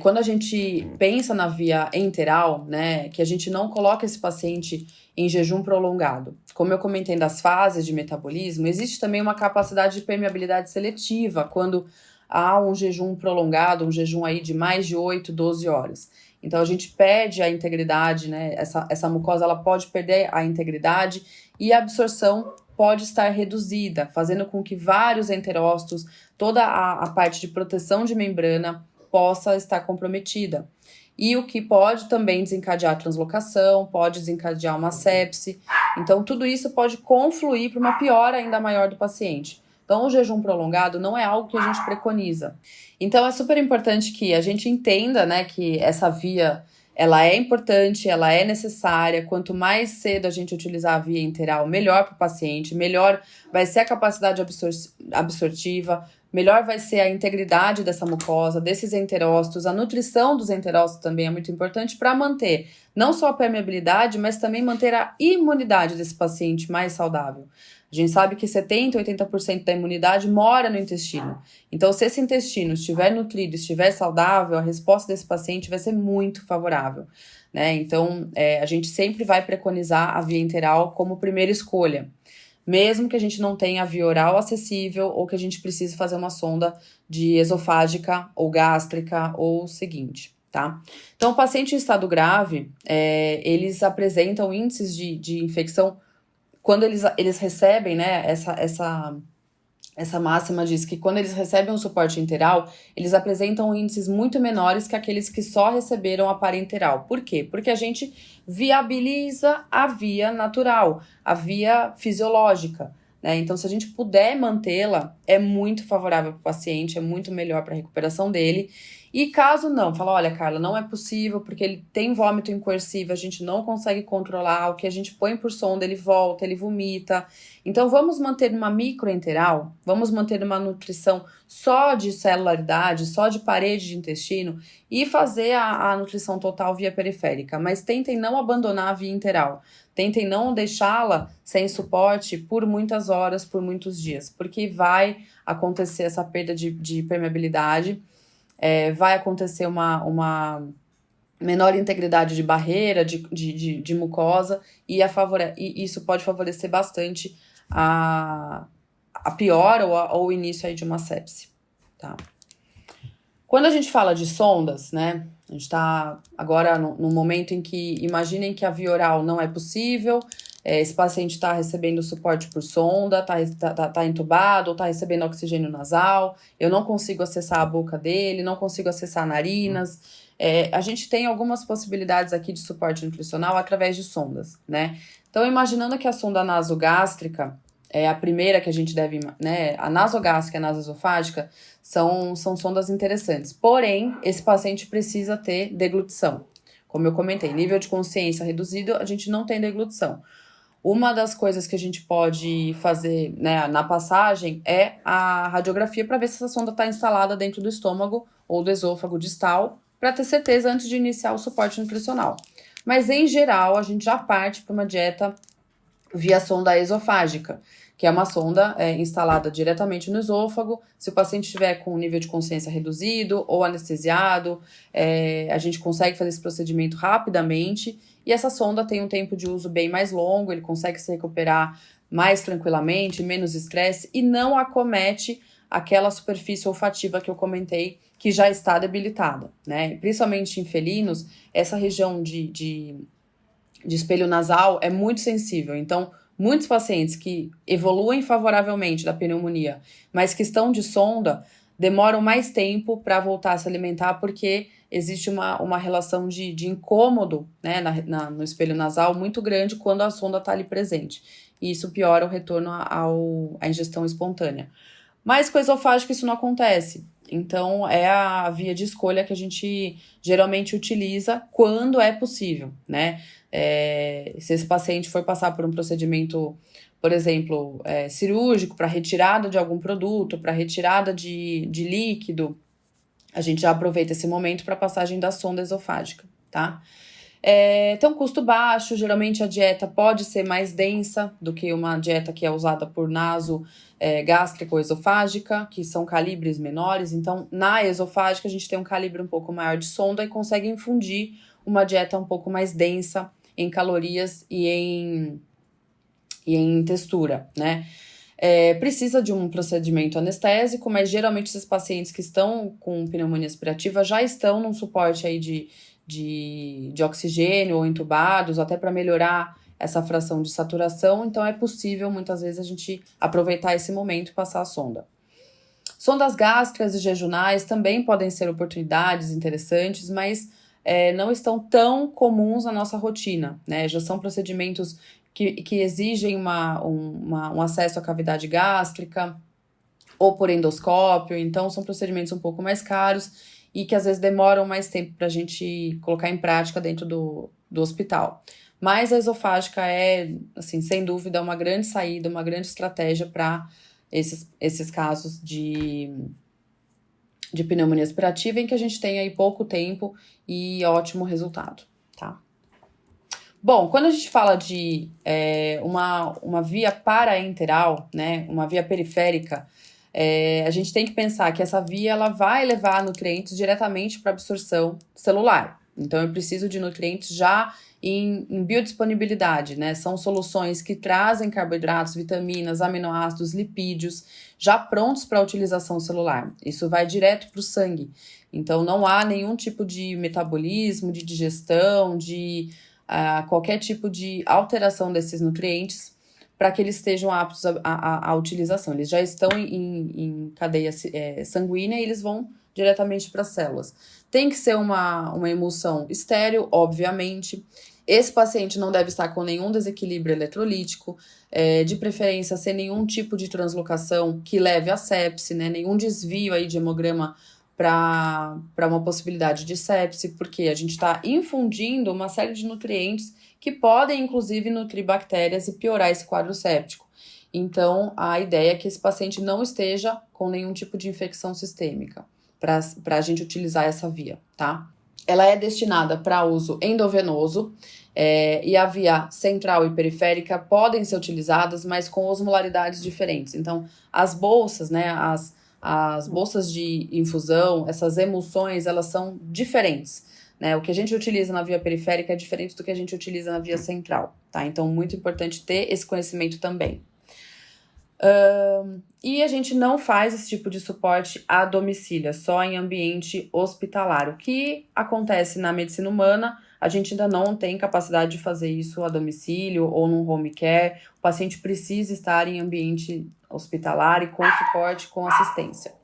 quando a gente pensa na via enteral, né, que a gente não coloca esse paciente em jejum prolongado. Como eu comentei das fases de metabolismo, existe também uma capacidade de permeabilidade seletiva quando há um jejum prolongado, um jejum aí de mais de 8, 12 horas. Então, a gente perde a integridade, né? Essa mucosa ela pode perder a integridade e a absorção pode estar reduzida, fazendo com que vários enterócitos, toda a parte de proteção de membrana possa estar comprometida. E o que pode também desencadear a translocação, pode desencadear uma sepse. Então, tudo isso pode confluir para uma piora ainda maior do paciente. Então, o jejum prolongado não é algo que a gente preconiza. Então, é super importante que a gente entenda, né, que essa via, ela é importante, ela é necessária. Quanto mais cedo a gente utilizar a via enteral, melhor para o paciente, melhor vai ser a capacidade absortiva, melhor vai ser a integridade dessa mucosa, desses enterócitos. A nutrição dos enterócitos também é muito importante para manter não só a permeabilidade, mas também manter a imunidade desse paciente mais saudável. A gente sabe que 70%, 80% da imunidade mora no intestino. Então, se esse intestino estiver nutrido, estiver saudável, a resposta desse paciente vai ser muito favorável, né? Então, a gente sempre vai preconizar a via enteral como primeira escolha, mesmo que a gente não tenha a via oral acessível ou que a gente precise fazer uma sonda de esofágica ou gástrica ou o seguinte, tá? Então, o paciente em estado grave, eles apresentam índices de infecção. Quando eles recebem, né, essa máxima diz que quando eles recebem um suporte enteral, eles apresentam índices muito menores que aqueles que só receberam a parenteral. Por quê? Porque a gente viabiliza a via natural, a via fisiológica, né? Então, se a gente puder mantê-la, é muito favorável para o paciente, é muito melhor para a recuperação dele. E caso não, fala, olha, Carla, não é possível, porque ele tem vômito incoercível, a gente não consegue controlar, o que a gente põe por sonda, ele volta, ele vomita. Então, vamos manter uma microenteral, vamos manter uma nutrição só de celularidade, só de parede de intestino, e fazer a nutrição total via periférica. Mas tentem não abandonar a via enteral. Tentem não deixá-la sem suporte por muitas horas, por muitos dias, porque vai acontecer essa perda de permeabilidade, vai acontecer uma menor integridade de barreira, de mucosa, e isso pode favorecer bastante a piora ou o início aí de uma sepse, tá? Quando a gente fala de sondas, né, a gente está agora no momento em que, imaginem que a via oral não é possível, esse paciente está recebendo suporte por sonda, tá entubado, ou está recebendo oxigênio nasal, eu não consigo acessar a boca dele, não consigo acessar narinas. A gente tem algumas possibilidades aqui de suporte nutricional através de sondas, né? Então, imaginando que a sonda nasogástrica é a primeira que a gente deve, né? A nasogástrica e a nasoesofágica são sondas interessantes. Porém, esse paciente precisa ter deglutição. Como eu comentei, nível de consciência reduzido, a gente não tem deglutição. Uma das coisas que a gente pode fazer, né, na passagem é a radiografia para ver se essa sonda está instalada dentro do estômago ou do esôfago distal, para ter certeza antes de iniciar o suporte nutricional. Mas, em geral, a gente já parte para uma dieta via sonda esofágica, que é uma sonda instalada diretamente no esôfago. Se o paciente estiver com um nível de consciência reduzido ou anestesiado, a gente consegue fazer esse procedimento rapidamente, e essa sonda tem um tempo de uso bem mais longo, ele consegue se recuperar mais tranquilamente, menos estresse, e não acomete aquela superfície olfativa que eu comentei, que já está debilitada, né? Principalmente em felinos, essa região de espelho nasal é muito sensível. Então, muitos pacientes que evoluem favoravelmente da pneumonia, mas que estão de sonda, demoram mais tempo para voltar a se alimentar, porque existe uma relação de incômodo, né, no espelho nasal muito grande quando a sonda está ali presente. E isso piora o retorno à ingestão espontânea. Mas com esofágico isso não acontece. Então, é a via de escolha que a gente geralmente utiliza quando é possível, né? Se esse paciente for passar por um procedimento, por exemplo, cirúrgico, para retirada de algum produto, para retirada de líquido, a gente já aproveita esse momento para passagem da sonda esofágica, tá? Então, custo baixo, geralmente a dieta pode ser mais densa do que uma dieta que é usada por naso gástrica ou esofágica, que são calibres menores. Então, na esofágica, a gente tem um calibre um pouco maior de sonda e consegue infundir uma dieta um pouco mais densa em calorias e em textura, né? Precisa de um procedimento anestésico, mas geralmente esses pacientes que estão com pneumonia aspirativa já estão num suporte aí de oxigênio ou entubados, até para melhorar essa fração de saturação. Então é possível muitas vezes a gente aproveitar esse momento e passar a sonda. Sondas gástricas e jejunais também podem ser oportunidades interessantes, mas não estão tão comuns na nossa rotina, né? Já são procedimentos que exigem um acesso à cavidade gástrica ou por endoscópio, então são procedimentos um pouco mais caros e que às vezes demoram mais tempo para a gente colocar em prática dentro do hospital. Mas a esofágica é, assim, sem dúvida, uma grande saída, uma grande estratégia para esses casos de pneumonia aspirativa em que a gente tem aí pouco tempo e ótimo resultado, tá? Bom, quando a gente fala de uma via paraenteral, né, uma via periférica, a gente tem que pensar que essa via ela vai levar nutrientes diretamente para a absorção celular. Então, eu preciso de nutrientes já em biodisponibilidade, né? São soluções que trazem carboidratos, vitaminas, aminoácidos, lipídios, já prontos para a utilização celular. Isso vai direto para o sangue. Então, não há nenhum tipo de metabolismo, de digestão, de qualquer tipo de alteração desses nutrientes para que eles estejam aptos à utilização. Eles já estão em cadeia sanguínea e eles vão diretamente para as células. Tem que ser uma emulsão estéril, obviamente. Esse paciente não deve estar com nenhum desequilíbrio eletrolítico, de preferência sem nenhum tipo de translocação que leve à sepse, né? Nenhum desvio aí de hemograma para uma possibilidade de sepse, porque a gente está infundindo uma série de nutrientes que podem, inclusive, nutrir bactérias e piorar esse quadro séptico. Então, a ideia é que esse paciente não esteja com nenhum tipo de infecção sistêmica para a gente utilizar essa via, tá? Ela é destinada para uso endovenoso e a via central e periférica podem ser utilizadas, mas com osmolaridades diferentes. Então, as bolsas, né, as bolsas de infusão, essas emulsões, elas são diferentes, né? O que a gente utiliza na via periférica é diferente do que a gente utiliza na via central, tá? Então, muito importante ter esse conhecimento também. E a gente não faz esse tipo de suporte a domicílio, só em ambiente hospitalar. O que acontece na medicina humana, a gente ainda não tem capacidade de fazer isso a domicílio ou no home care. O paciente precisa estar em ambiente hospitalar e com suporte, com assistência.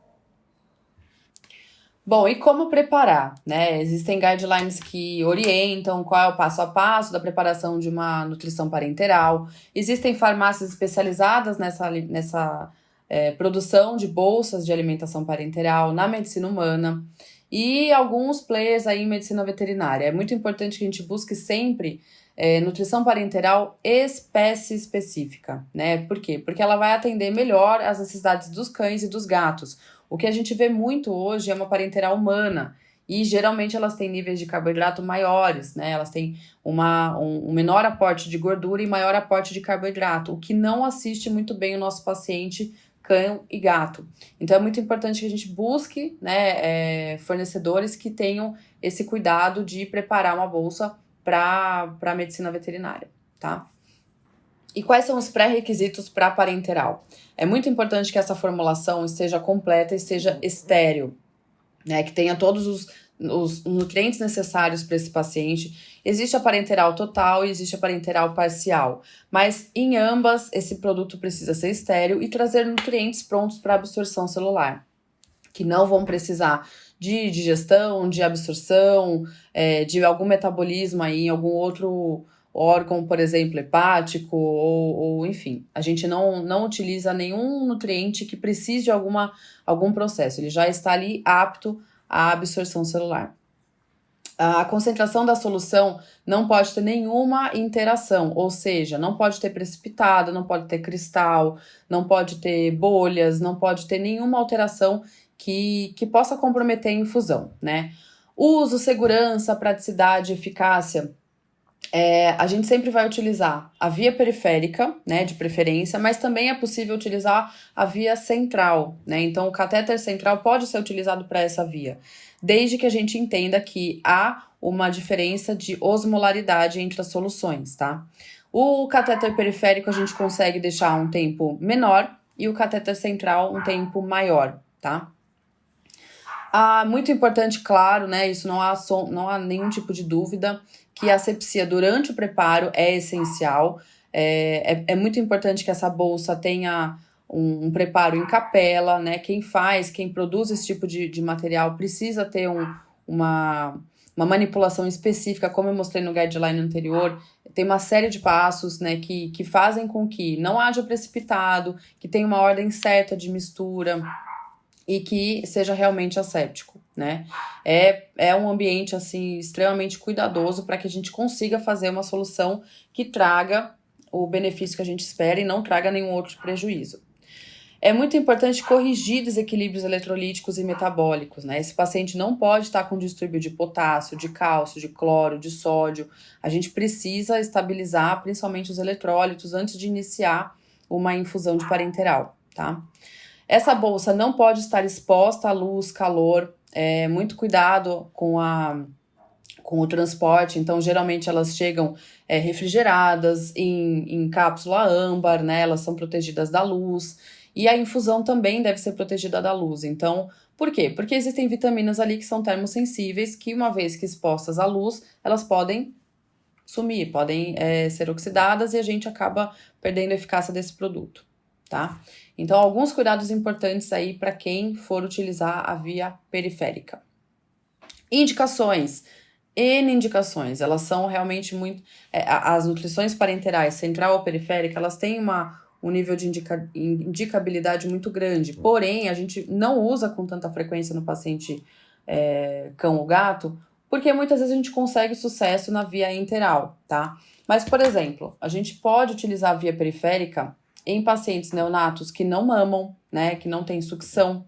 Bom, e como preparar, né? Existem guidelines que orientam qual é o passo a passo da preparação de uma nutrição parenteral. Existem farmácias especializadas nessa produção de bolsas de alimentação parenteral na medicina humana e alguns players aí em medicina veterinária. É muito importante que a gente busque sempre nutrição parenteral espécie específica, né? Por quê? Porque ela vai atender melhor as necessidades dos cães e dos gatos. O que a gente vê muito hoje é uma parenteral humana e geralmente elas têm níveis de carboidrato maiores, né? Elas têm um menor aporte de gordura e maior aporte de carboidrato, o que não assiste muito bem o nosso paciente cão e gato. Então é muito importante que a gente busque, né, fornecedores que tenham esse cuidado de preparar uma bolsa para a medicina veterinária, tá? E quais são os pré-requisitos para parenteral? É muito importante que essa formulação esteja completa e esteja estéril, né? Que tenha todos os nutrientes necessários para esse paciente. Existe a parenteral total e existe a parenteral parcial, mas em ambas esse produto precisa ser estéril e trazer nutrientes prontos para absorção celular, que não vão precisar de digestão, de absorção, de algum metabolismo aí em algum outro órgão, por exemplo, hepático ou enfim. A gente não utiliza nenhum nutriente que precise de algum processo. Ele já está ali apto à absorção celular. A concentração da solução não pode ter nenhuma interação, ou seja, não pode ter precipitado, não pode ter cristal, não pode ter bolhas, não pode ter nenhuma alteração que possa comprometer a infusão, né? Uso, segurança, praticidade, eficácia. A gente sempre vai utilizar a via periférica, né, de preferência, mas também é possível utilizar a via central, né? Então, o catéter central pode ser utilizado para essa via, desde que a gente entenda que há uma diferença de osmolaridade entre as soluções, tá? O catéter periférico a gente consegue deixar um tempo menor e o catéter central um tempo maior, tá? Muito importante, claro, né? Isso não há nenhum tipo de dúvida que a asepsia durante o preparo é essencial. É muito importante que essa bolsa tenha um preparo em capela, né? Quem produz esse tipo de material precisa ter uma manipulação específica, como eu mostrei no guideline anterior. Tem uma série de passos, né, que fazem com que não haja precipitado, que tenha uma ordem certa de mistura e que seja realmente asséptico, né? É um ambiente, assim, extremamente cuidadoso para que a gente consiga fazer uma solução que traga o benefício que a gente espera e não traga nenhum outro prejuízo. É muito importante corrigir desequilíbrios eletrolíticos e metabólicos, né? Esse paciente não pode estar com distúrbio de potássio, de cálcio, de cloro, de sódio. A gente precisa estabilizar principalmente os eletrólitos antes de iniciar uma infusão de parenteral, tá? Essa bolsa não pode estar exposta à luz, calor, muito cuidado com o transporte. Então, geralmente elas chegam refrigeradas em cápsula âmbar, né? Elas são protegidas da luz e a infusão também deve ser protegida da luz. Então, por quê? Porque existem vitaminas ali que são termossensíveis que, uma vez que expostas à luz, elas podem sumir, podem ser oxidadas e a gente acaba perdendo a eficácia desse produto, tá? Então, alguns cuidados importantes aí para quem for utilizar a via periférica. Indicações. N indicações. Elas são realmente muito... as nutrições parenterais, central ou periférica, elas têm um nível de indicabilidade muito grande. Porém, a gente não usa com tanta frequência no paciente cão ou gato, porque muitas vezes a gente consegue sucesso na via enteral, tá? Mas, por exemplo, a gente pode utilizar a via periférica em pacientes neonatos que não mamam, né, que não tem sucção,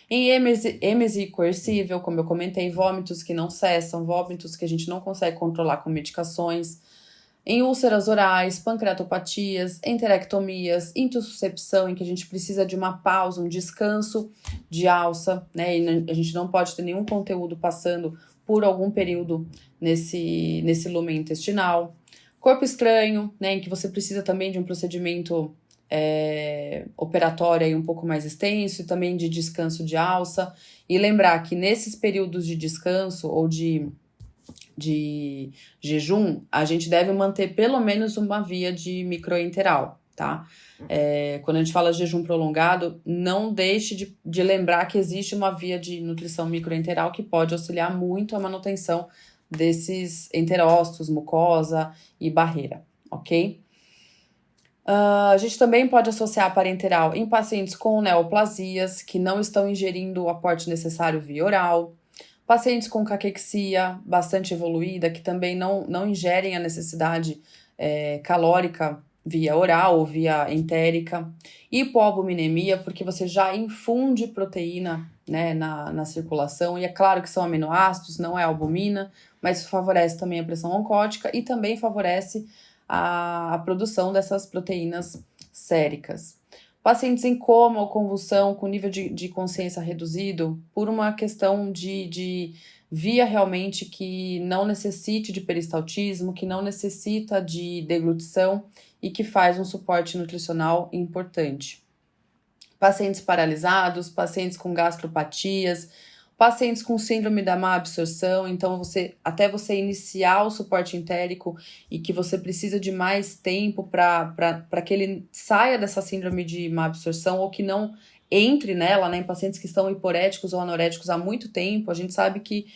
em êmese coercível, como eu comentei, vômitos que não cessam, vômitos que a gente não consegue controlar com medicações, em úlceras orais, pancreatopatias, enterectomias, intussuscepção, em que a gente precisa de uma pausa, um descanso de alça, né, e a gente não pode ter nenhum conteúdo passando por algum período nesse lumen intestinal. Corpo estranho, né, em que você precisa também de um procedimento operatório aí um pouco mais extenso e também de descanso de alça. E lembrar que nesses períodos de descanso ou de jejum, a gente deve manter pelo menos uma via de microenteral, tá? Quando a gente fala jejum prolongado, não deixe de lembrar que existe uma via de nutrição microenteral que pode auxiliar muito a manutenção desses enterócitos, mucosa e barreira, ok? A gente também pode associar a parenteral em pacientes com neoplasias que não estão ingerindo o aporte necessário via oral, pacientes com caquexia bastante evoluída que também não ingerem a necessidade calórica via oral ou via entérica, hipoalbuminemia, porque você já infunde proteína, né, na circulação, e é claro que são aminoácidos, não é albumina, mas isso favorece também a pressão oncótica e também favorece a produção dessas proteínas séricas. Pacientes em coma ou convulsão com nível de consciência reduzido por uma questão de via realmente que não necessite de peristaltismo, que não necessita de deglutição e que faz um suporte nutricional importante. Pacientes paralisados, pacientes com gastropatias, pacientes com síndrome da má absorção, então até você iniciar o suporte entérico e que você precisa de mais tempo para que ele saia dessa síndrome de má absorção ou que não entre nela, né, em pacientes que estão hiporéticos ou anoréticos há muito tempo. A gente sabe que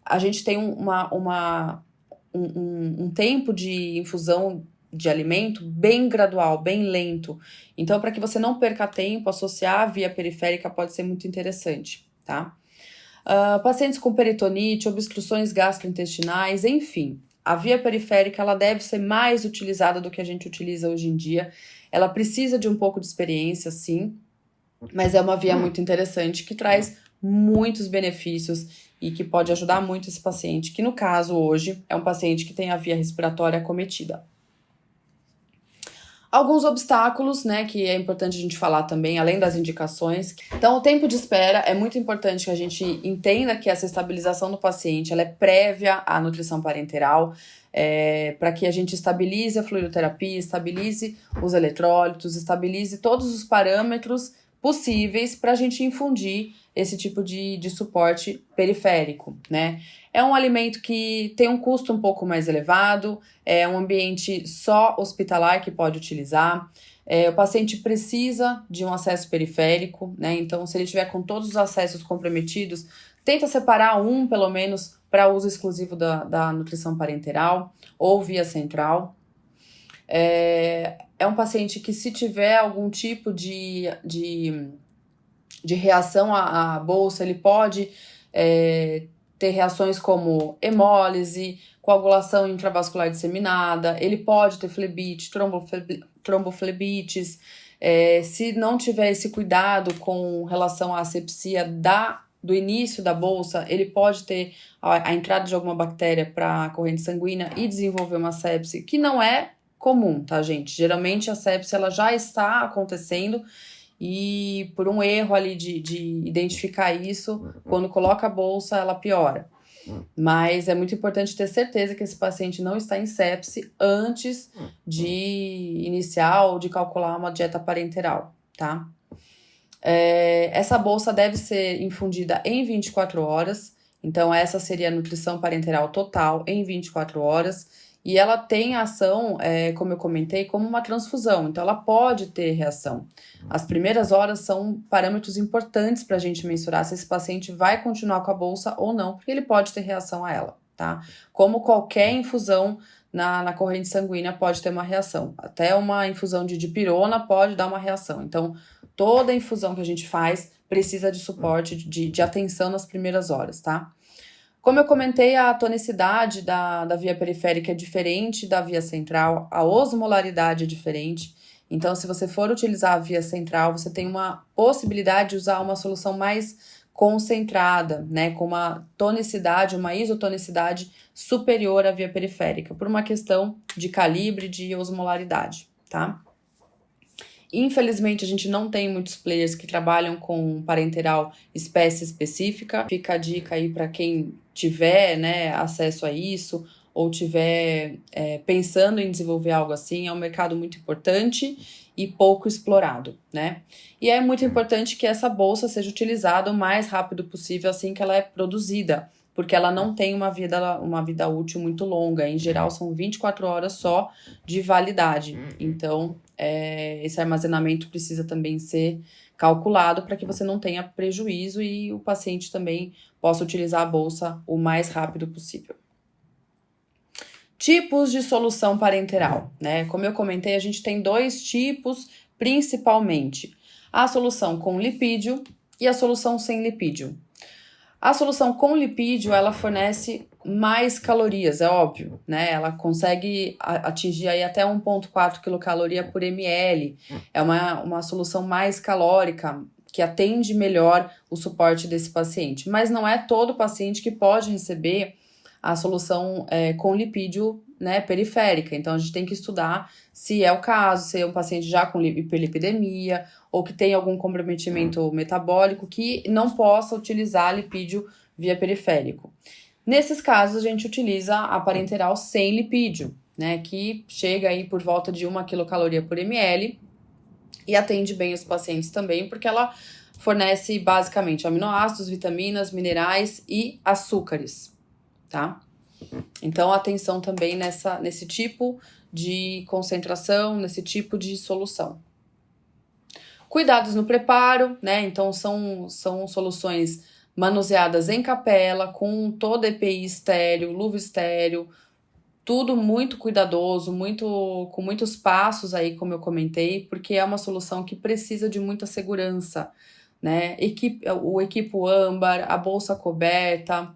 a gente tem um tempo de infusão de alimento bem gradual, bem lento. Então, para que você não perca tempo, associar a via periférica pode ser muito interessante, tá? Pacientes com peritonite, obstruções gastrointestinais, enfim, a via periférica ela deve ser mais utilizada do que a gente utiliza hoje em dia. Ela precisa de um pouco de experiência, sim, mas é uma via muito interessante que traz muitos benefícios e que pode ajudar muito esse paciente, que no caso hoje é um paciente que tem a via respiratória acometida. Alguns obstáculos, né, que é importante a gente falar também, além das indicações. Então, o tempo de espera é muito importante que a gente entenda que essa estabilização do paciente ela é prévia à nutrição parenteral, para que a gente estabilize a fluidoterapia, estabilize os eletrólitos, estabilize todos os parâmetros possíveis para a gente infundir esse tipo de suporte periférico, né? É um alimento que tem um custo um pouco mais elevado, é um ambiente só hospitalar que pode utilizar, o paciente precisa de um acesso periférico, né? Então, se ele tiver com todos os acessos comprometidos, tenta separar um, pelo menos, para uso exclusivo da nutrição parenteral ou via central. É um paciente que, se tiver algum tipo de reação à bolsa, ele pode ter reações como hemólise, coagulação intravascular disseminada, ele pode ter flebite, tromboflebites. Se não tiver esse cuidado com relação à asepsia do início da bolsa, ele pode ter a entrada de alguma bactéria para a corrente sanguínea e desenvolver uma sepse, que não é comum, tá, gente? Geralmente a sepse ela já está acontecendo e por um erro ali de identificar isso, quando coloca a bolsa, ela piora. Mas é muito importante ter certeza que esse paciente não está em sepse antes de iniciar ou de calcular uma dieta parenteral, tá? Essa bolsa deve ser infundida em 24 horas, então essa seria a nutrição parenteral total em 24 horas. E ela tem ação, como eu comentei, como uma transfusão. Então, ela pode ter reação. As primeiras horas são parâmetros importantes para a gente mensurar se esse paciente vai continuar com a bolsa ou não, porque ele pode ter reação a ela, tá? Como qualquer infusão na corrente sanguínea pode ter uma reação. Até uma infusão de dipirona pode dar uma reação. Então, toda infusão que a gente faz precisa de suporte, de atenção nas primeiras horas, tá? Como eu comentei, a tonicidade da via periférica é diferente da via central, a osmolaridade é diferente. Então, se você for utilizar a via central, você tem uma possibilidade de usar uma solução mais concentrada, né, com uma tonicidade, uma isotonicidade superior à via periférica, por uma questão de calibre, de osmolaridade, tá? Infelizmente, a gente não tem muitos players que trabalham com parenteral espécie específica. Fica a dica aí para quem tiver, né, acesso a isso ou tiver pensando em desenvolver algo assim. É um mercado muito importante e pouco explorado, né? E é muito importante que essa bolsa seja utilizada o mais rápido possível assim que ela é produzida, porque ela não tem uma vida útil muito longa. Em geral, são 24 horas só de validade. Então, esse armazenamento precisa também ser calculado para que você não tenha prejuízo e o paciente também possa utilizar a bolsa o mais rápido possível. Tipos de solução parenteral, né? Como eu comentei, a gente tem 2 tipos principalmente. A solução com lipídio e a solução sem lipídio. A solução com lipídio, ela fornece mais calorias, é óbvio, né? Ela consegue atingir aí até 1,4 quilocaloria por ml. É uma solução mais calórica, que atende melhor o suporte desse paciente. Mas não é todo paciente que pode receber a solução com lipídio, né, periférica. Então, a gente tem que estudar se é o caso, se é um paciente já com hiperlipidemia ou que tem algum comprometimento metabólico que não possa utilizar lipídio via periférico. Nesses casos, a gente utiliza a parenteral sem lipídio, né, que chega aí por volta de 1 quilocaloria por ml e atende bem os pacientes também, porque ela fornece basicamente aminoácidos, vitaminas, minerais e açúcares, tá? Então, atenção também nesse tipo de concentração, nesse tipo de solução. Cuidados no preparo, né? Então, são soluções manuseadas em capela, com toda EPI estéreo, luva estéreo, tudo muito cuidadoso, com muitos passos aí, como eu comentei, porque é uma solução que precisa de muita segurança, né? O equipo âmbar, a bolsa coberta,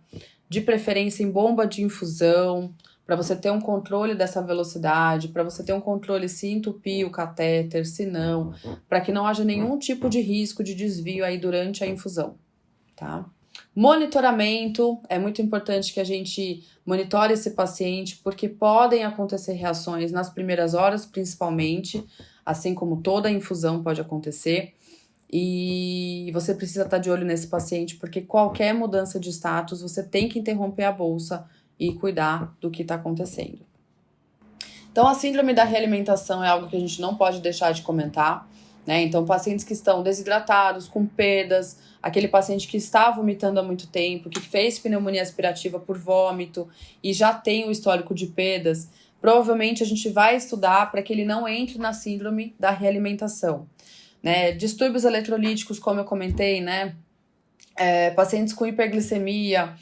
de preferência em bomba de infusão, para você ter um controle dessa velocidade, para você ter um controle se entupir o catéter, se não, para que não haja nenhum tipo de risco de desvio aí durante a infusão, tá? Monitoramento, é muito importante que a gente monitore esse paciente, porque podem acontecer reações nas primeiras horas, principalmente, assim como toda infusão pode acontecer. E você precisa estar de olho nesse paciente, porque qualquer mudança de status, você tem que interromper a bolsa e cuidar do que está acontecendo. Então, a síndrome da realimentação é algo que a gente não pode deixar de comentar, né? Então, pacientes que estão desidratados, com perdas, aquele paciente que está vomitando há muito tempo, que fez pneumonia aspirativa por vômito e já tem o histórico de perdas, provavelmente a gente vai estudar para que ele não entre na síndrome da realimentação. Né, distúrbios eletrolíticos, como eu comentei, né, pacientes com hiperglicemia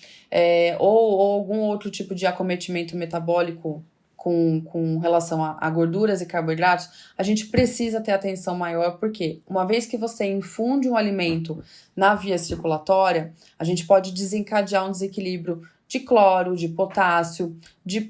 ou algum outro tipo de acometimento metabólico com relação a gorduras e carboidratos, a gente precisa ter atenção maior, porque uma vez que você infunde um alimento na via circulatória, a gente pode desencadear um desequilíbrio de cloro, de potássio,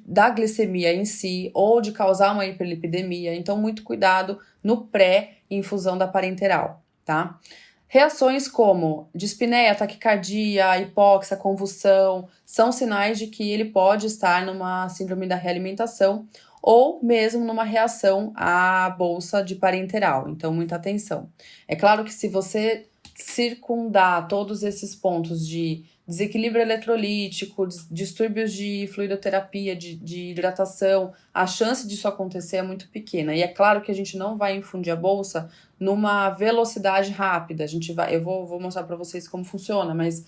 da glicemia em si, ou de causar uma hiperlipidemia. Então, muito cuidado no pré-infusão da parenteral, tá? Reações como dispneia, taquicardia, hipóxia, convulsão, são sinais de que ele pode estar numa síndrome da realimentação ou mesmo numa reação à bolsa de parenteral. Então, muita atenção. É claro que se você circundar todos esses pontos de desequilíbrio eletrolítico, distúrbios de fluidoterapia, de hidratação, a chance disso acontecer é muito pequena. E é claro que a gente não vai infundir a bolsa numa velocidade rápida. Eu vou mostrar para vocês como funciona, mas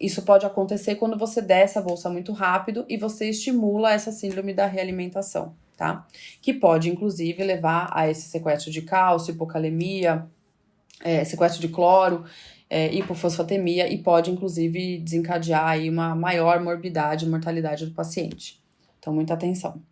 isso pode acontecer quando você der essa bolsa muito rápido e você estimula essa síndrome da realimentação, tá? Que pode, inclusive, levar a esse sequestro de cálcio, hipocalemia, sequestro de cloro, hipofosfatemia, e pode, inclusive, desencadear aí uma maior morbidade e mortalidade do paciente. Então, muita atenção.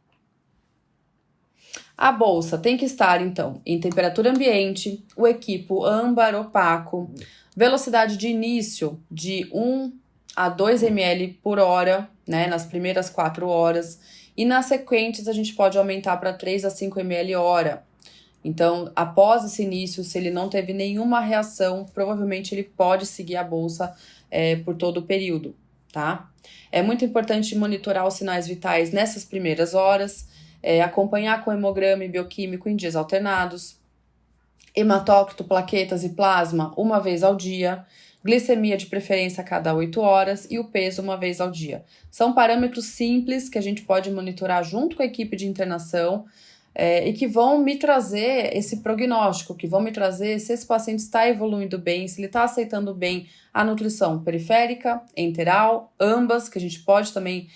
A bolsa tem que estar, então, em temperatura ambiente, o equipo âmbar opaco, velocidade de início de 1 a 2 ml por hora, né, nas primeiras 4 horas, e nas sequentes a gente pode aumentar para 3 a 5 ml hora. Então, após esse início, se ele não teve nenhuma reação, provavelmente ele pode seguir a bolsa por todo o período, tá? É muito importante monitorar os sinais vitais nessas primeiras horas, acompanhar com hemograma e bioquímico em dias alternados, hematócrito, plaquetas e plasma uma vez ao dia, glicemia de preferência a cada 8 horas e o peso uma vez ao dia. São parâmetros simples que a gente pode monitorar junto com a equipe de internação, e que vão me trazer esse prognóstico, que vão me trazer se esse paciente está evoluindo bem, se ele está aceitando bem a nutrição periférica, enteral, ambas, que a gente pode também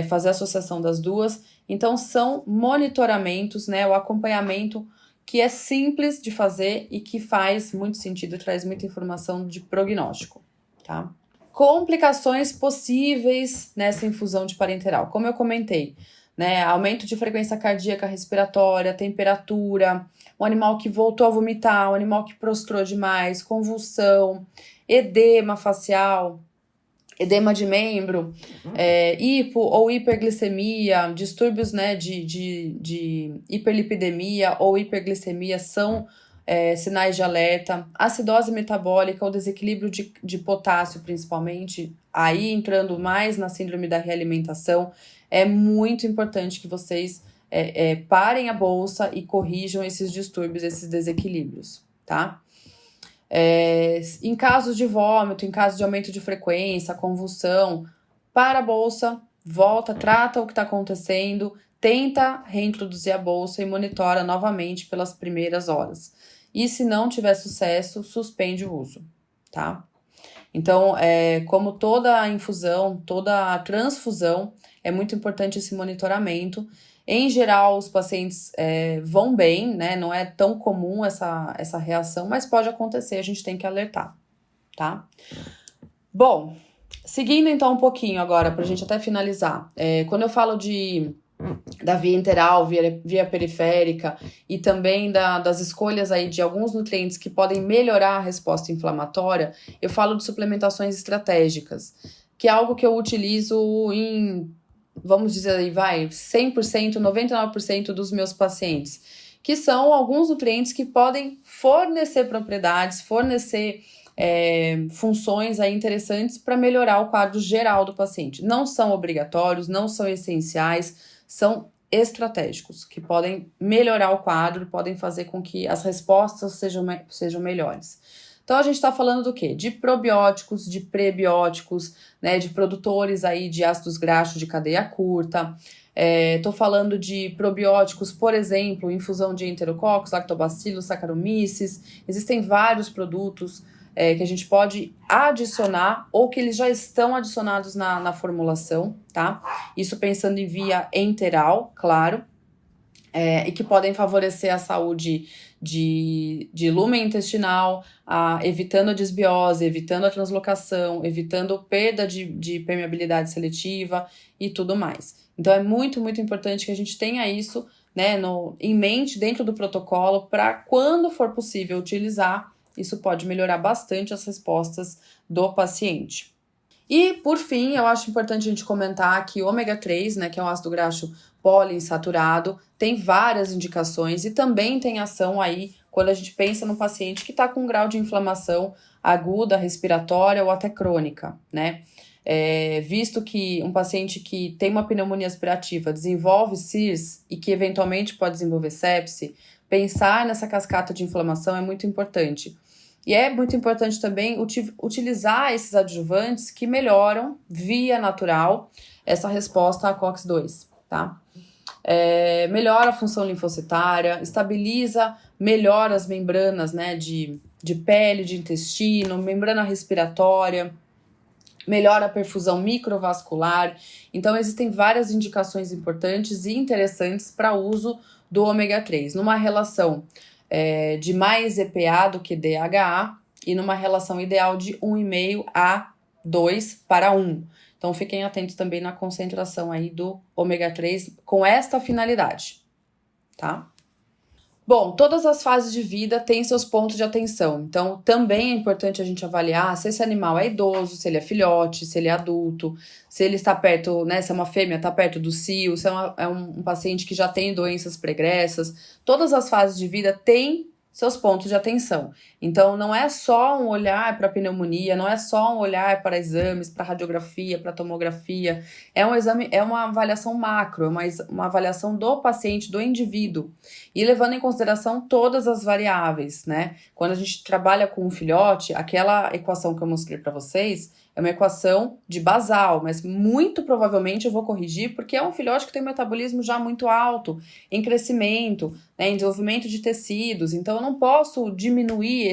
fazer a associação das duas. Então, são monitoramentos, né, o acompanhamento que é simples de fazer e que faz muito sentido, traz muita informação de prognóstico, tá? Complicações possíveis nessa infusão de parenteral, como eu comentei, né, aumento de frequência cardíaca respiratória, temperatura, um animal que voltou a vomitar, um animal que prostrou demais, convulsão, edema facial, edema de membro, hipo ou hiperglicemia, distúrbios, né, de hiperlipidemia ou hiperglicemia são sinais de alerta, acidose metabólica ou desequilíbrio de potássio principalmente, aí entrando mais na síndrome da realimentação. É muito importante que vocês parem a bolsa e corrijam esses distúrbios, esses desequilíbrios, tá? Em casos de vômito, em caso de aumento de frequência, convulsão, para a bolsa, volta, trata o que está acontecendo, tenta reintroduzir a bolsa e monitora novamente pelas primeiras horas. E se não tiver sucesso, suspende o uso, tá? Então, como toda infusão, toda transfusão, é muito importante esse monitoramento. Em geral, os pacientes vão bem, né? Não é tão comum essa reação, mas pode acontecer, a gente tem que alertar, tá? Bom, seguindo então um pouquinho agora, pra gente até finalizar. Quando eu falo da via enteral, via periférica e também das escolhas aí de alguns nutrientes que podem melhorar a resposta inflamatória, eu falo de suplementações estratégicas, que é algo que eu utilizo em, vamos dizer aí, 100%, 99% dos meus pacientes, que são alguns nutrientes que podem fornecer propriedades, fornecer funções aí interessantes para melhorar o quadro geral do paciente. Não são obrigatórios, não são essenciais, são estratégicos, que podem melhorar o quadro, podem fazer com que as respostas sejam melhores. Então, a gente está falando do quê? De probióticos, de prebióticos, né, de produtores aí de ácidos graxos de cadeia curta. Estou falando de probióticos, por exemplo, infusão de enterococcus, lactobacillus, saccharomyces. Existem vários produtos que a gente pode adicionar ou que eles já estão adicionados na formulação, tá? Isso pensando em via enteral, claro, e que podem favorecer a saúde de lúmen intestinal, evitando a desbiose, evitando a translocação, evitando perda de permeabilidade seletiva e tudo mais. Então, é muito, muito importante que a gente tenha isso, né, em mente dentro do protocolo para, quando for possível utilizar, isso pode melhorar bastante as respostas do paciente. E, por fim, eu acho importante a gente comentar que o ômega 3, né, que é um ácido graxo poliinsaturado, tem várias indicações e também tem ação aí quando a gente pensa num paciente que está com um grau de inflamação aguda, respiratória ou até crônica, né? Visto que um paciente que tem uma pneumonia aspirativa desenvolve CIRS e que eventualmente pode desenvolver sepse, pensar nessa cascata de inflamação é muito importante. E é muito importante também utilizar esses adjuvantes que melhoram, via natural, essa resposta à COX-2, tá? Melhora a função linfocitária, estabiliza melhor as membranas, né, de pele, de intestino, membrana respiratória, melhora a perfusão microvascular. Então, existem várias indicações importantes e interessantes para uso do ômega 3, numa relação de mais EPA do que DHA e numa relação ideal de 1,5 a 2 para 1. Então fiquem atentos também na concentração aí do ômega 3 com esta finalidade, tá? Bom, todas as fases de vida têm seus pontos de atenção, então também é importante a gente avaliar se esse animal é idoso, se ele é filhote, se ele é adulto, se ele está perto, né, se é uma fêmea, está perto do cio, se é um paciente que já tem doenças pregressas. Todas as fases de vida têm seus pontos de atenção. Então, não é só um olhar para pneumonia, não é só um olhar para exames, para radiografia, para tomografia. É um exame, é uma avaliação macro, uma avaliação do paciente, do indivíduo. E levando em consideração todas as variáveis, né? Quando a gente trabalha com um filhote, aquela equação que eu mostrei para vocês é uma equação de basal, mas muito provavelmente eu vou corrigir porque é um filhote que tem um metabolismo já muito alto, em crescimento, né, em desenvolvimento de tecidos. Então, eu não posso diminuir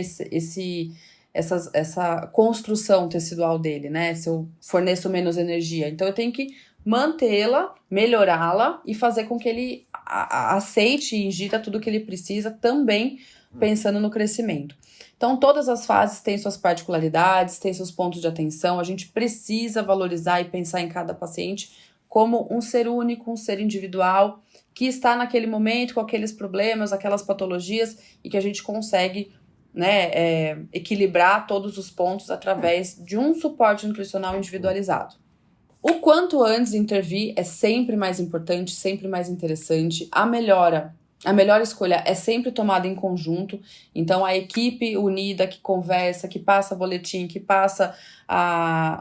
essa construção tecidual dele, né? Se eu forneço menos energia. Então, eu tenho que mantê-la, melhorá-la e fazer com que ele aceite e ingira tudo que ele precisa, também pensando no crescimento. Então, todas as fases têm suas particularidades, têm seus pontos de atenção. A gente precisa valorizar e pensar em cada paciente como um ser único, um ser individual, que está naquele momento com aqueles problemas, aquelas patologias, e que a gente consegue, né, equilibrar todos os pontos através de um suporte nutricional individualizado. O quanto antes intervir é sempre mais importante, sempre mais interessante. A melhor escolha é sempre tomada em conjunto, então a equipe unida que conversa, que passa boletim, que passa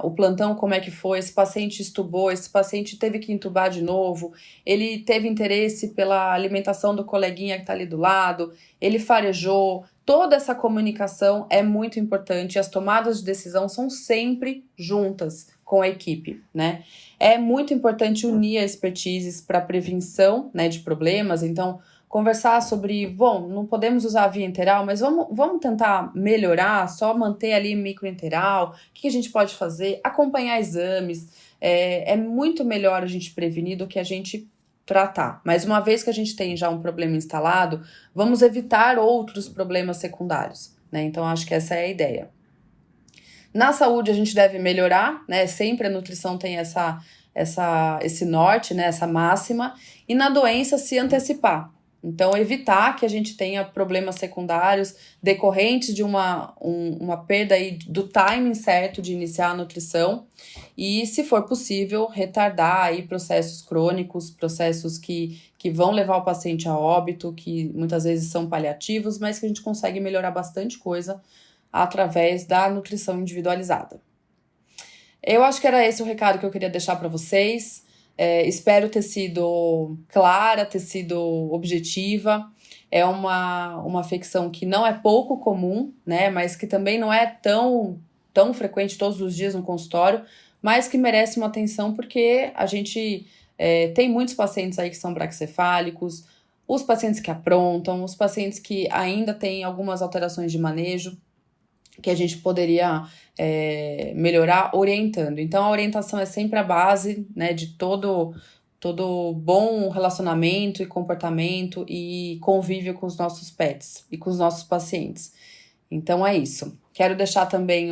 o plantão, como é que foi, esse paciente estubou, esse paciente teve que entubar de novo, ele teve interesse pela alimentação do coleguinha que está ali do lado, ele farejou. Toda essa comunicação é muito importante, as tomadas de decisão são sempre juntas com a equipe, né? É muito importante unir as expertises para prevenção, né, de problemas, então conversar sobre, bom, não podemos usar a via enteral, mas vamos tentar melhorar, só manter ali microenteral, o que a gente pode fazer, acompanhar exames, é muito melhor a gente prevenir do que a gente tratar. Mas uma vez que a gente tem já um problema instalado, vamos evitar outros problemas secundários, né? Então, acho que essa é a ideia. Na saúde, a gente deve melhorar, né? Sempre a nutrição tem esse norte, né? Essa máxima. E na doença, se antecipar. Então, evitar que a gente tenha problemas secundários decorrentes de uma perda aí do timing certo de iniciar a nutrição e, se for possível, retardar aí processos crônicos, processos que vão levar o paciente a óbito, que muitas vezes são paliativos, mas que a gente consegue melhorar bastante coisa através da nutrição individualizada. Eu acho que era esse o recado que eu queria deixar para vocês. Espero ter sido clara, ter sido objetiva. É uma afecção que não é pouco comum, né, mas que também não é tão frequente todos os dias no consultório, mas que merece uma atenção porque a gente tem muitos pacientes aí que são braquicefálicos, os pacientes que aprontam, os pacientes que ainda têm algumas alterações de manejo, que a gente poderia melhorar orientando. Então, a orientação é sempre a base, né, de todo bom relacionamento e comportamento e convívio com os nossos pets e com os nossos pacientes. Então, é isso. Quero deixar também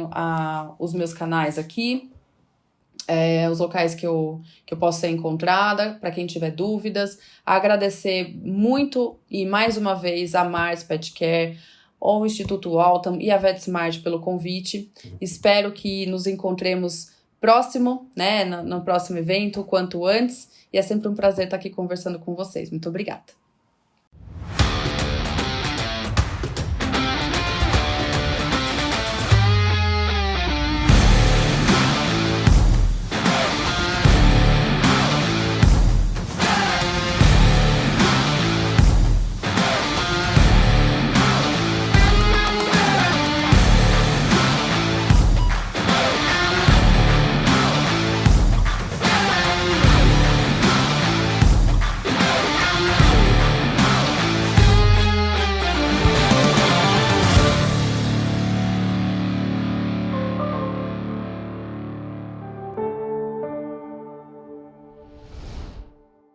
os meus canais aqui, os locais que eu posso ser encontrada, para quem tiver dúvidas. Agradecer muito e mais uma vez a Mars Pet Care, o Instituto Altam e a VetSmart pelo convite. Espero que nos encontremos próximo, né, no próximo evento, o quanto antes. E é sempre um prazer estar aqui conversando com vocês. Muito obrigada.